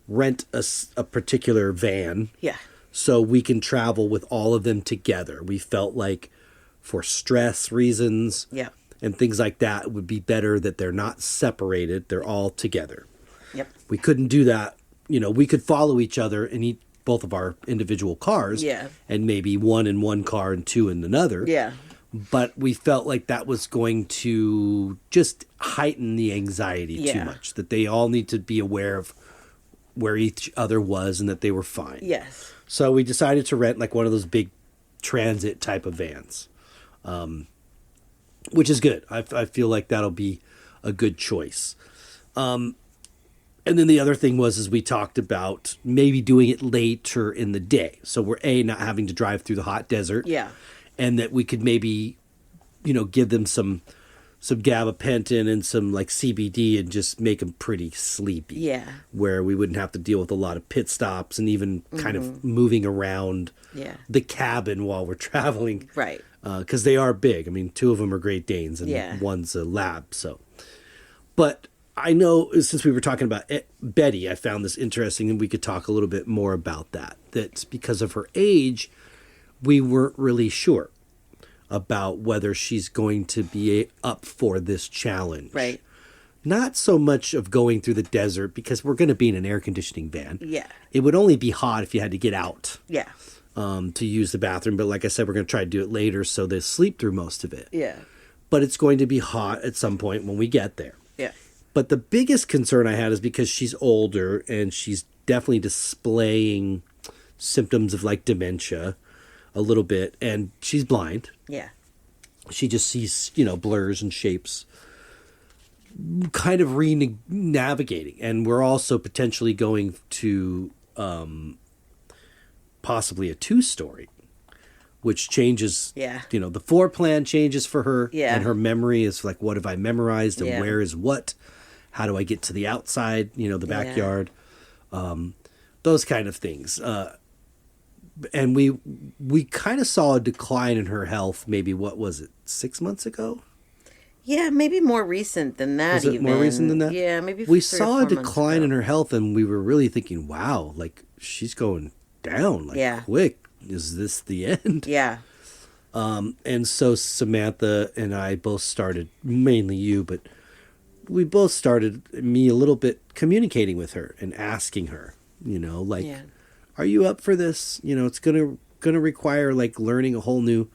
rent a particular van. Yeah. So we can travel with all of them together. We felt like for stress reasons Yeah. and things like that, it would be better that they're not separated. They're all together. Yep. We couldn't do that. We could follow each other in both of our individual cars. Yeah. And maybe one in one car and 2 in another. Yeah. But we felt like that was going to just heighten the anxiety too Yeah. much. That they all need to be aware of where each other was and that they were fine. Yes. So we decided to rent like one of those big transit type of vans, which is good. I feel like that'll be a good choice. And then the other thing is we talked about maybe doing it later in the day. So we're not having to drive through the hot desert. Yeah. And that we could maybe, give them some gabapentin and some like CBD and just make them pretty sleepy. Yeah. Where we wouldn't have to deal with a lot of pit stops and even kind of moving around Yeah. the cabin while we're traveling. Right. Because they are big. I mean, 2 of them are Great Danes and Yeah. one's a lab. So, but I know since we were talking about Betty, I found this interesting and we could talk a little bit more about that. That's because of her age, we weren't really sure about whether she's going to be up for this challenge. Right. Not so much of going through the desert because we're going to be in an air conditioning van. Yeah. It would only be hot if you had to get out Yeah. to use the bathroom. But like I said, we're going to try to do it later so they sleep through most of it. Yeah. But it's going to be hot at some point when we get there. Yeah. But the biggest concern I had is because she's older and she's definitely displaying symptoms of like dementia a little bit, and she's blind. Yeah. She just sees, blurs and shapes, kind of navigating. And we're also potentially going to possibly a 2-story, which changes, Yeah. the floor plan changes for her. Yeah. And her memory is like, what have I memorized and Yeah. where is what? How do I get to the outside, the backyard? Those kind of things. And we kind of saw a decline in her health. Maybe what was it, 6 months ago? Yeah, maybe more recent than that. Was it even. more recent than that? Yeah, maybe. We 3 or saw 4 a months decline ago. in her health, and we were really thinking, "Wow, like she's going down, like Yeah. quick. Is this the end?" Yeah. And so Samantha and I both started, mainly you, but we both started me a little bit communicating with her and asking her, like. Yeah. Are you up for this? It's gonna require like learning a whole new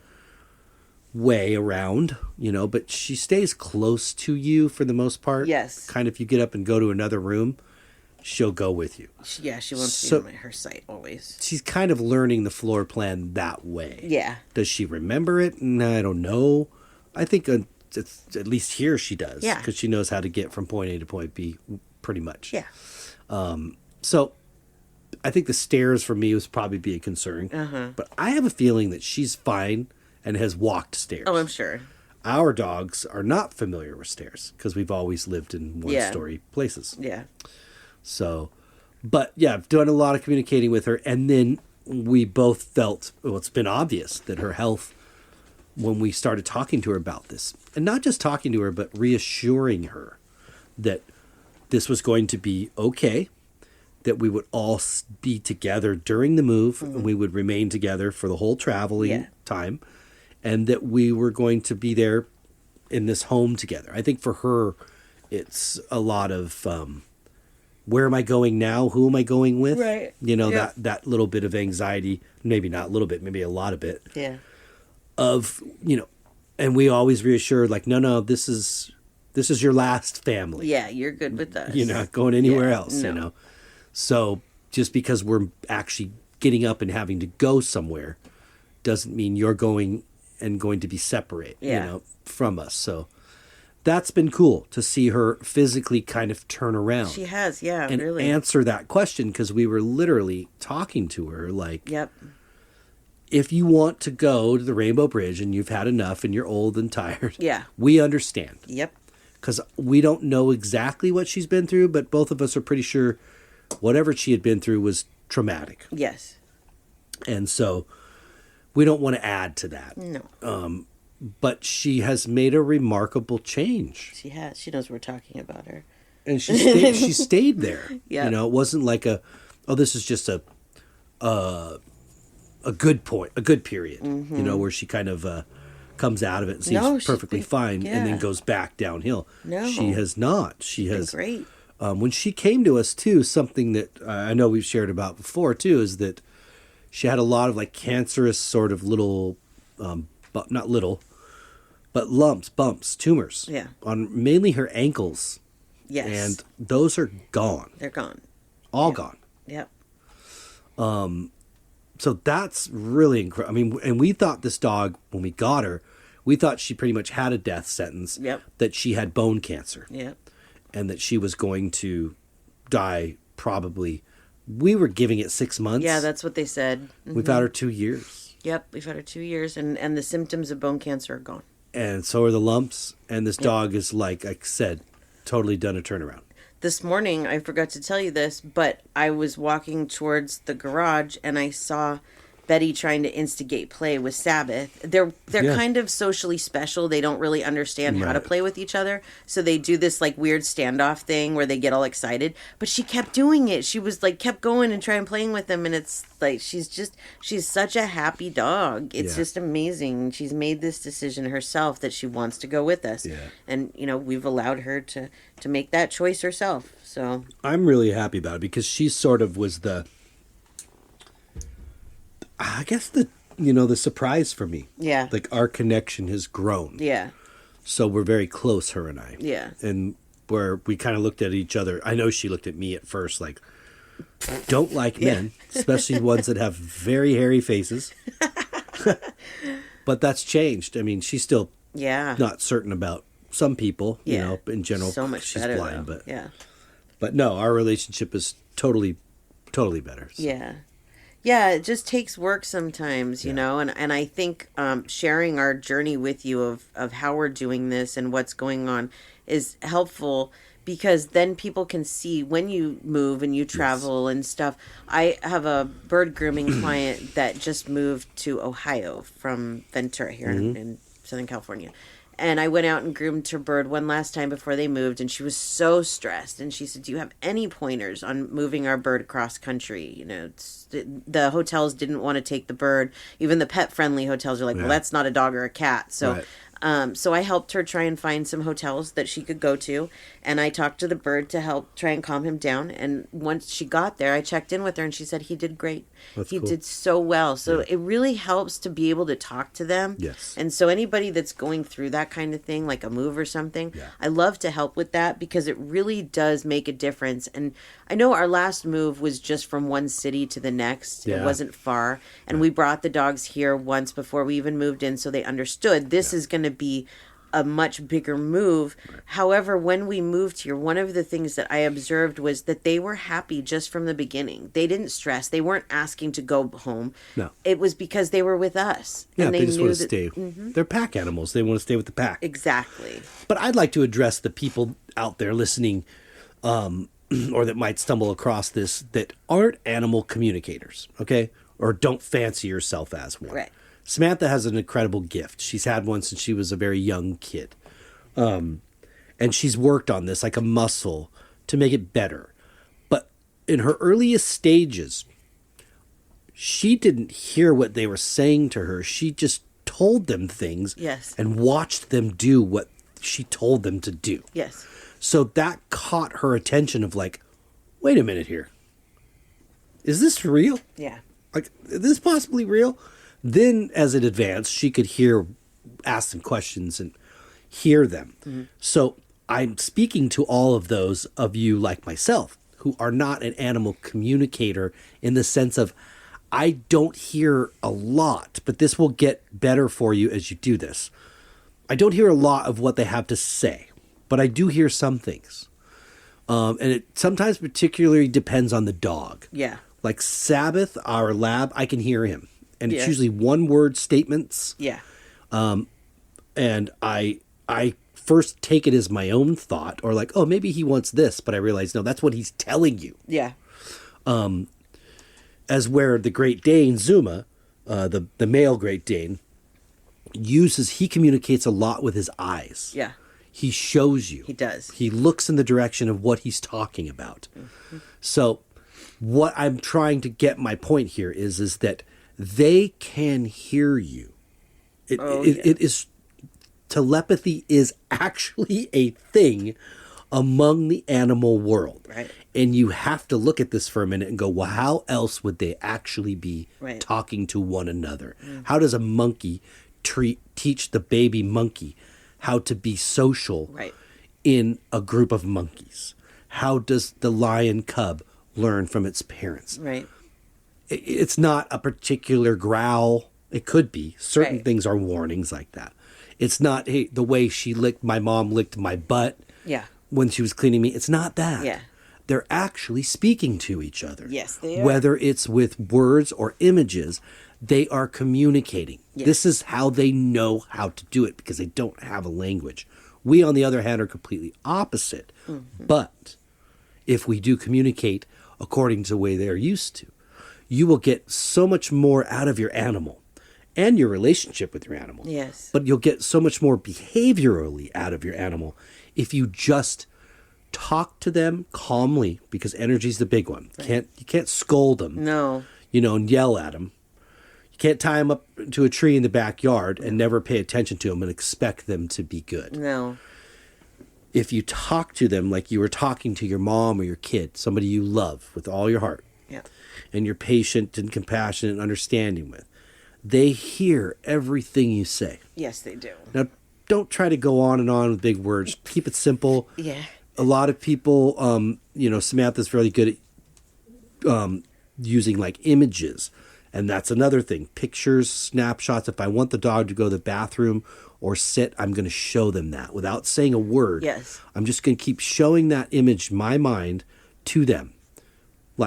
way around, but she stays close to you for the most part. Yes. Kind of if you get up and go to another room, she'll go with you. She wants So- to be in her sight always. She's kind of learning the floor plan that way. Yeah. Does she remember it? I don't know. I think it's, at least here she does. Yeah. Because she knows how to get from point A to point B pretty much. Yeah. So I think the stairs for me was probably be a concern. Uh-huh. But I have a feeling that she's fine and has walked stairs. Oh, I'm sure. Our dogs are not familiar with stairs because we've always lived in one-story places. Yeah. So, but yeah, I've done a lot of communicating with her. And then we both felt, well, it's been obvious that her health when we started talking to her about this, and not just talking to her, but reassuring her that this was going to be okay, that we would all be together during the move, and we would remain together for the whole traveling time, and that we were going to be there in this home together. I think for her, it's a lot of where am I going now? Who am I going with? Right. You know, that little bit of anxiety, maybe not a little bit, maybe a lot of it. Yeah. Of, you know, and we always reassure, like, no, this is your last family. Yeah, you're good with us. You're not going anywhere else, no. you know. So just because we're actually getting up and having to go somewhere doesn't mean you're going to be separate, you know, from us. So that's been cool to see her physically kind of turn around. She has, yeah, and really. answer that question, because we were literally talking to her like, Yep. if you want to go to the Rainbow Bridge and you've had enough and you're old and tired, we understand. Yep. Because we don't know exactly what she's been through, but both of us are pretty sure whatever she had been through was traumatic. Yes. And so we don't want to add to that. No. But she has made a remarkable change. She has. She knows we're talking about her. And she stayed there. Yeah. You know, it wasn't like this is just a good point, a good period, you know, where she kind of comes out of it and seems perfectly fine and then goes back downhill. No. She has not. She has. Great. When she came to us, too, something that I know we've shared about before, too, is that she had a lot of like cancerous sort of little, but not little, but lumps, bumps, tumors on mainly her ankles. Yes. And those are gone. They're gone. All gone. Yep. So that's really incredible. I mean, and we thought this dog, when we got her, we thought she pretty much had a death sentence. Yep. That she had bone cancer. Yep. And that she was going to die probably. We were giving it 6 months. Yeah, that's what they said. Mm-hmm. We've had her 2 years. Yep, we've had her 2 years, and the symptoms of bone cancer are gone. And so are the lumps. And this dog is, like I said, totally done a turnaround. This morning, I forgot to tell you this, but I was walking towards the garage and I saw Betty trying to instigate play with Sabbath. They're kind of socially special. They don't really understand how to play with each other. So they do this like weird standoff thing where they get all excited. But she kept doing it. She was like kept going and trying playing with them. And it's like she's such a happy dog. It's just amazing. She's made this decision herself that she wants to go with us. Yeah. And you know, we've allowed her to make that choice herself. So I'm really happy about it because she sort of was the surprise for me. Yeah. Like our connection has grown. Yeah. So we're very close, her and I. Yeah. And where we kind of looked at each other. I know she looked at me at first like, don't like men, especially ones that have very hairy faces. But that's changed. I mean, she's still not certain about some people, you know, in general. So much she's better, blind, though. But no, our relationship is totally better. So. Yeah. Yeah, it just takes work sometimes, you know, and I think sharing our journey with you of how we're doing this and what's going on is helpful because then people can see when you move and you travel and stuff. I have a bird grooming client that just moved to Ohio from Ventura here in Southern California. And I went out and groomed her bird one last time before they moved, and she was so stressed. And she said, "Do you have any pointers on moving our bird across country?" You know, the hotels didn't want to take the bird. Even the pet-friendly hotels are like, "Well, that's not a dog or a cat." So, so I helped her try and find some hotels that she could go to, and I talked to the bird to help try and calm him down. And once she got there, I checked in with her, and she said he did great. He did so well. So it really helps to be able to talk to them. Yes. And so anybody that's going through that kind of thing, like a move or something, I love to help with that because it really does make a difference. And I know our last move was just from one city to the next. It wasn't far. And we brought the dogs here once before we even moved in, so they understood this is going to be a much bigger move. However, when we moved here, one of the things that I observed was that they were happy just from the beginning. They didn't stress. They weren't asking to go home. No. It was because they were with us. Yeah, and they just want to stay. They're pack animals. They want to stay with the pack. Exactly. But I'd like to address the people out there listening or that might stumble across this that aren't animal communicators, okay? Or don't fancy yourself as one. Right. Samantha has an incredible gift. She's had one since she was a very young kid. And she's worked on this like a muscle to make it better. But in her earliest stages, she didn't hear what they were saying to her. She just told them things Yes. and watched them do what she told them to do. Yes. So that caught her attention of like, wait a minute here. Is this real? Yeah. Like, is this possibly real? Then as it advanced, she could ask them questions and hear them. Mm-hmm. So I'm speaking to all of those of you like myself who are not an animal communicator in the sense of, I don't hear a lot, but this will get better for you as you do this. I don't hear a lot of what they have to say, but I do hear some things. And it sometimes particularly depends on the dog. Yeah. Like Sabbath, our lab, I can hear him. And it's Yeah. usually one-word statements. Yeah. And I first take it as my own thought, or like, oh, maybe he wants this, but I realize, no, that's what he's telling you. Yeah. As where the Great Dane, Zuma, the male Great Dane, he communicates a lot with his eyes. Yeah. He shows you. He does. He looks in the direction of what he's talking about. Mm-hmm. So what I'm trying to get my point here is that they can hear you. It is telepathy is actually a thing among the animal world. Right. And you have to look at this for a minute and go, well, how else would they actually be Right. talking to one another? How does a monkey teach the baby monkey how to be social Right. in a group of monkeys? How does the lion cub learn from its parents? Right. It's not a particular growl. It could be. Certain Right. things are warnings like that. It's not, hey, the way my mom licked my butt Yeah. when she was cleaning me. It's not that. Yeah. They're actually speaking to each other. Yes, they are. Whether it's with words or images, they are communicating. Yes. This is how they know how to do it because they don't have a language. We, on the other hand, are completely opposite. Mm-hmm. But if we do communicate according to the way they're used to, you will get so much more out of your animal and your relationship with your animal. Yes. But you'll get so much more behaviorally out of your animal if you just talk to them calmly, because energy's the big one. Right. You can't scold them. No. And yell at them. You can't tie them up to a tree in the backyard and never pay attention to them and expect them to be good. No. If you talk to them like you were talking to your mom or your kid, somebody you love with all your heart, Yeah. and you're patient and compassionate and understanding with, they hear everything you say. Yes, they do. Now, don't try to go on and on with big words. Keep it simple. Yeah. A lot of people, Samantha's really good at using like images. And that's another thing. Pictures, snapshots. If I want the dog to go to the bathroom or sit, I'm going to show them that without saying a word. Yes. I'm just going to keep showing that image in my mind to them.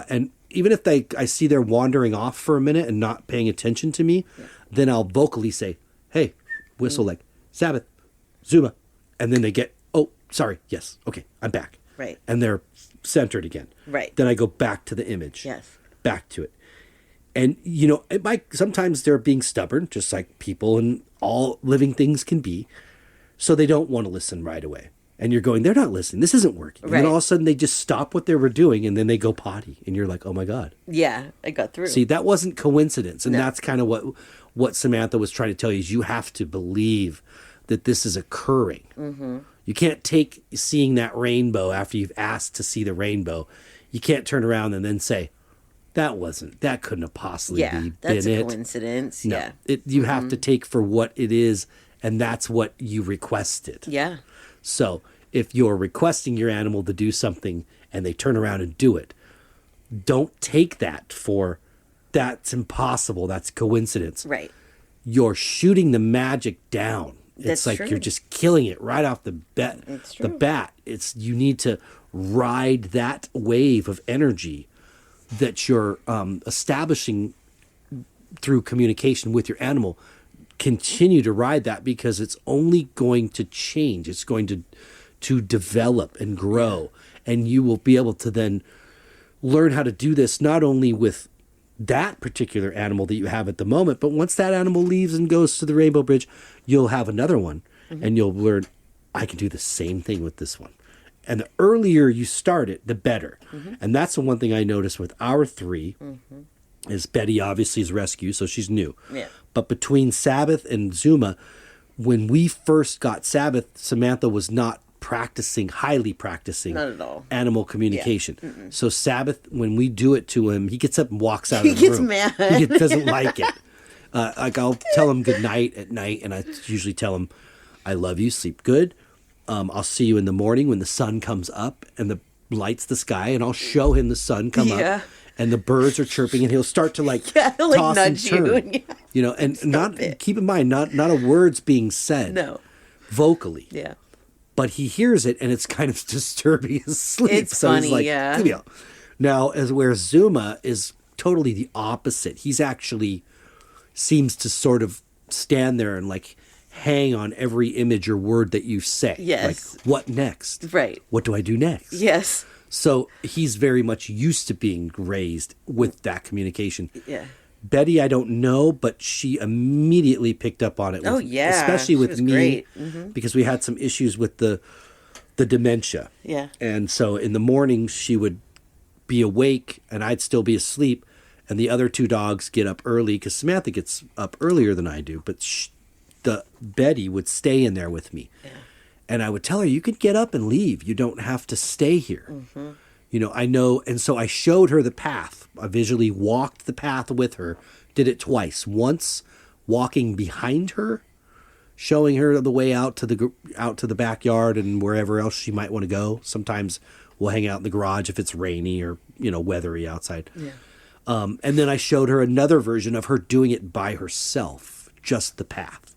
And even if I see they're wandering off for a minute and not paying attention to me, then I'll vocally say, hey, whistle like, Sabbath, Zuma. And then they get, oh, sorry, yes, okay, I'm back. Right. And they're centered again. Right. Then I go back to the image. Yes. Back to it. And, sometimes they're being stubborn, just like people and all living things can be. So they don't want to listen right away. And you're going, they're not listening. This isn't working. Right. And then all of a sudden they just stop what they were doing and then they go potty. And you're like, oh my God. Yeah, I got through. See, that wasn't coincidence. And No. that's kind of what Samantha was trying to tell you is you have to believe that this is occurring. Mm-hmm. You can't take seeing that rainbow after you've asked to see the rainbow. You can't turn around and then say, that couldn't have possibly been that's a it. coincidence. No, Yeah. you have to take for what it is, and that's what you requested. Yeah. So if you're requesting your animal to do something and they turn around and do it, don't take that for that's impossible. That's coincidence. Right. You're shooting the magic down. It's That's like true. you're just killing it right off the bat. It's The true. bat. You need to ride that wave of energy that you're establishing through communication with your animal. Continue to ride that because it's only going to change. It's going to develop and grow, and you will be able to then learn how to do this not only with that particular animal that you have at the moment. But once that animal leaves and goes to the Rainbow Bridge, you'll have another one, and you'll learn, I can do the same thing with this one. And the earlier you start it, the better. And that's the one thing I noticed with our three, is Betty obviously is rescue, so she's new. Yeah. But between Sabbath and Zuma, when we first got Sabbath, Samantha was not highly practicing Not at all. animal communication. So Sabbath, when we do it to him, he gets up and walks out of the He gets room. mad. He doesn't like it. Like I'll tell him good night at night, and I usually tell him, I love you, sleep good. I'll see you in the morning when the sun comes up and lights the sky, and I'll show him the sun come up. And the birds are chirping, and he'll start to like toss and nudge turn. You know, and keep in mind, not a word's being said. No. Vocally. Yeah. But he hears it, and it's kind of disturbing his sleep. It's so funny, he's like, yeah. "Give me a-" Now, where Zuma is totally the opposite. He's actually seems to sort of stand there and like hang on every image or word that you say. Yes. Like, what next? Right. What do I do next? Yes. So he's very much used to being raised with that communication. Yeah. Betty, I don't know, but she immediately picked up on it. Oh, yeah. Especially She with was me, great. because we had some issues with the dementia. Yeah. And so in the morning, she would be awake, and I'd still be asleep, and the other two dogs get up early, because Samantha gets up earlier than I do, but Betty would stay in there with me. Yeah. And I would tell her, you could get up and leave. You don't have to stay here. You know, I know. And so I showed her the path. I visually walked the path with her, did it twice. Once walking behind her, showing her the way out to the backyard and wherever else she might want to go. Sometimes we'll hang out in the garage if it's rainy or, weathery outside. Yeah. And then I showed her another version of her doing it by herself, just the path.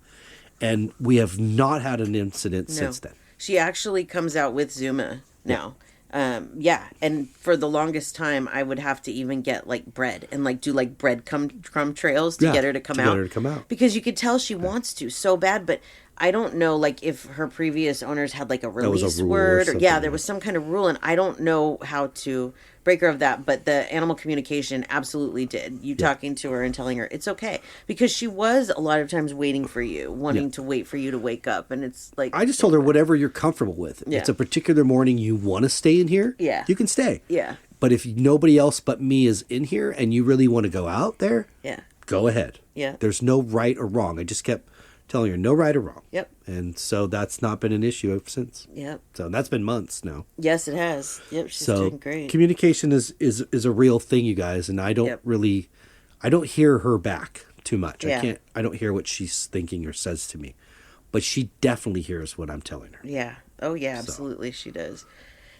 And we have not had an incident since then. She actually comes out with Zuma now. Yeah. And for the longest time, I would have to even get like bread and like do like bread crumb trails to get her to come out. Because you could tell she wants to so bad, but I don't know like if her previous owners had like a release word or there was some kind of rule, and I don't know how to break her of that, but the animal communication absolutely did. You talking to her and telling her it's okay, because she was a lot of times waiting for you, wanting to wait for you to wake up, and it's like I just told her whatever you're comfortable with. If it's a particular morning you want to stay in here, you can stay. Yeah. But if nobody else but me is in here and you really want to go out there, go ahead. Yeah. There's no right or wrong. I just kept telling her no right or wrong. Yep. And so that's not been an issue ever since. Yep. So that's been months now. Yes, it has. Yep, she's doing great. Communication is a real thing, you guys, and I don't I don't hear her back too much. Yeah. I don't hear what she's thinking or says to me. But she definitely hears what I'm telling her. Yeah. Oh yeah, absolutely she does.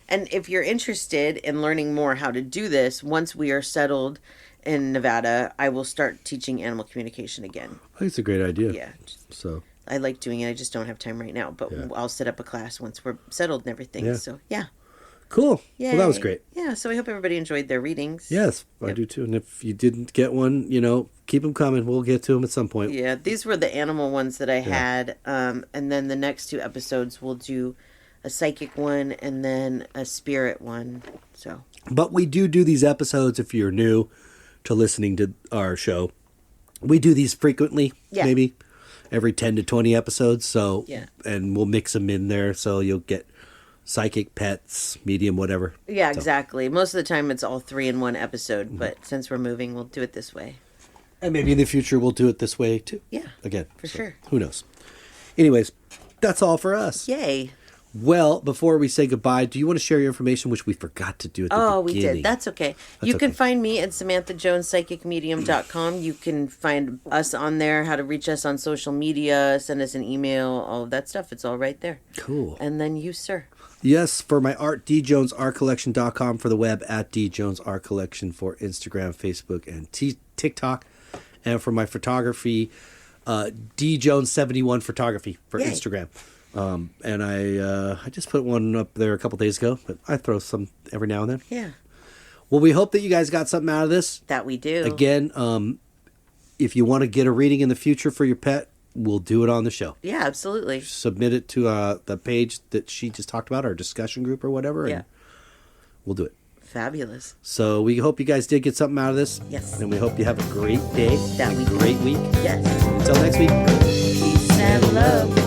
And if you're interested in learning more how to do this, once we are settled in Nevada, I will start teaching animal communication again. I think it's a great idea. Yeah. So I like doing it. I just don't have time right now, but I'll set up a class once we're settled and everything. Yeah. So, yeah. Cool. Yay. Well, that was great. Yeah, so I hope everybody enjoyed their readings. Yes, I do too. And if you didn't get one, keep them coming. We'll get to them at some point. Yeah, these were the animal ones that I had. And then the next 2 episodes we'll do a psychic one and then a spirit one. So, but we do these episodes if you're new to listening to our show. We do these frequently, maybe every 10 to 20 episodes. So, and we'll mix them in there. So you'll get psychic, pets, medium, whatever. Yeah, exactly. Most of the time it's all 3 in one episode, but since we're moving, we'll do it this way. And maybe in the future we'll do it this way too. Yeah. Again. For sure. Who knows? Anyways, that's all for us. Yay. Well, before we say goodbye, do you want to share your information, which we forgot to do at the beginning? Oh, we did. That's okay. You can find me at SamanthaJonesPsychicMedium.com. You can find us on there, how to reach us on social media, send us an email, all of that stuff. It's all right there. Cool. And then you, sir. Yes, for my art, djonesartcollection.com for the web, at djonesartcollection for Instagram, Facebook, and TikTok. And for my photography, djones71 photography for Instagram. And I just put one up there a couple days ago, but I throw some every now and then. Yeah. Well, we hope that you guys got something out of this. That we do. Again, if you want to get a reading in the future for your pet, we'll do it on the show. Yeah, absolutely. Submit it to the page that she just talked about, our discussion group or whatever, and we'll do it. Fabulous. So we hope you guys did get something out of this. Yes. And we hope you have a great day. That week. Great week. Yes. Until next week. Peace and love.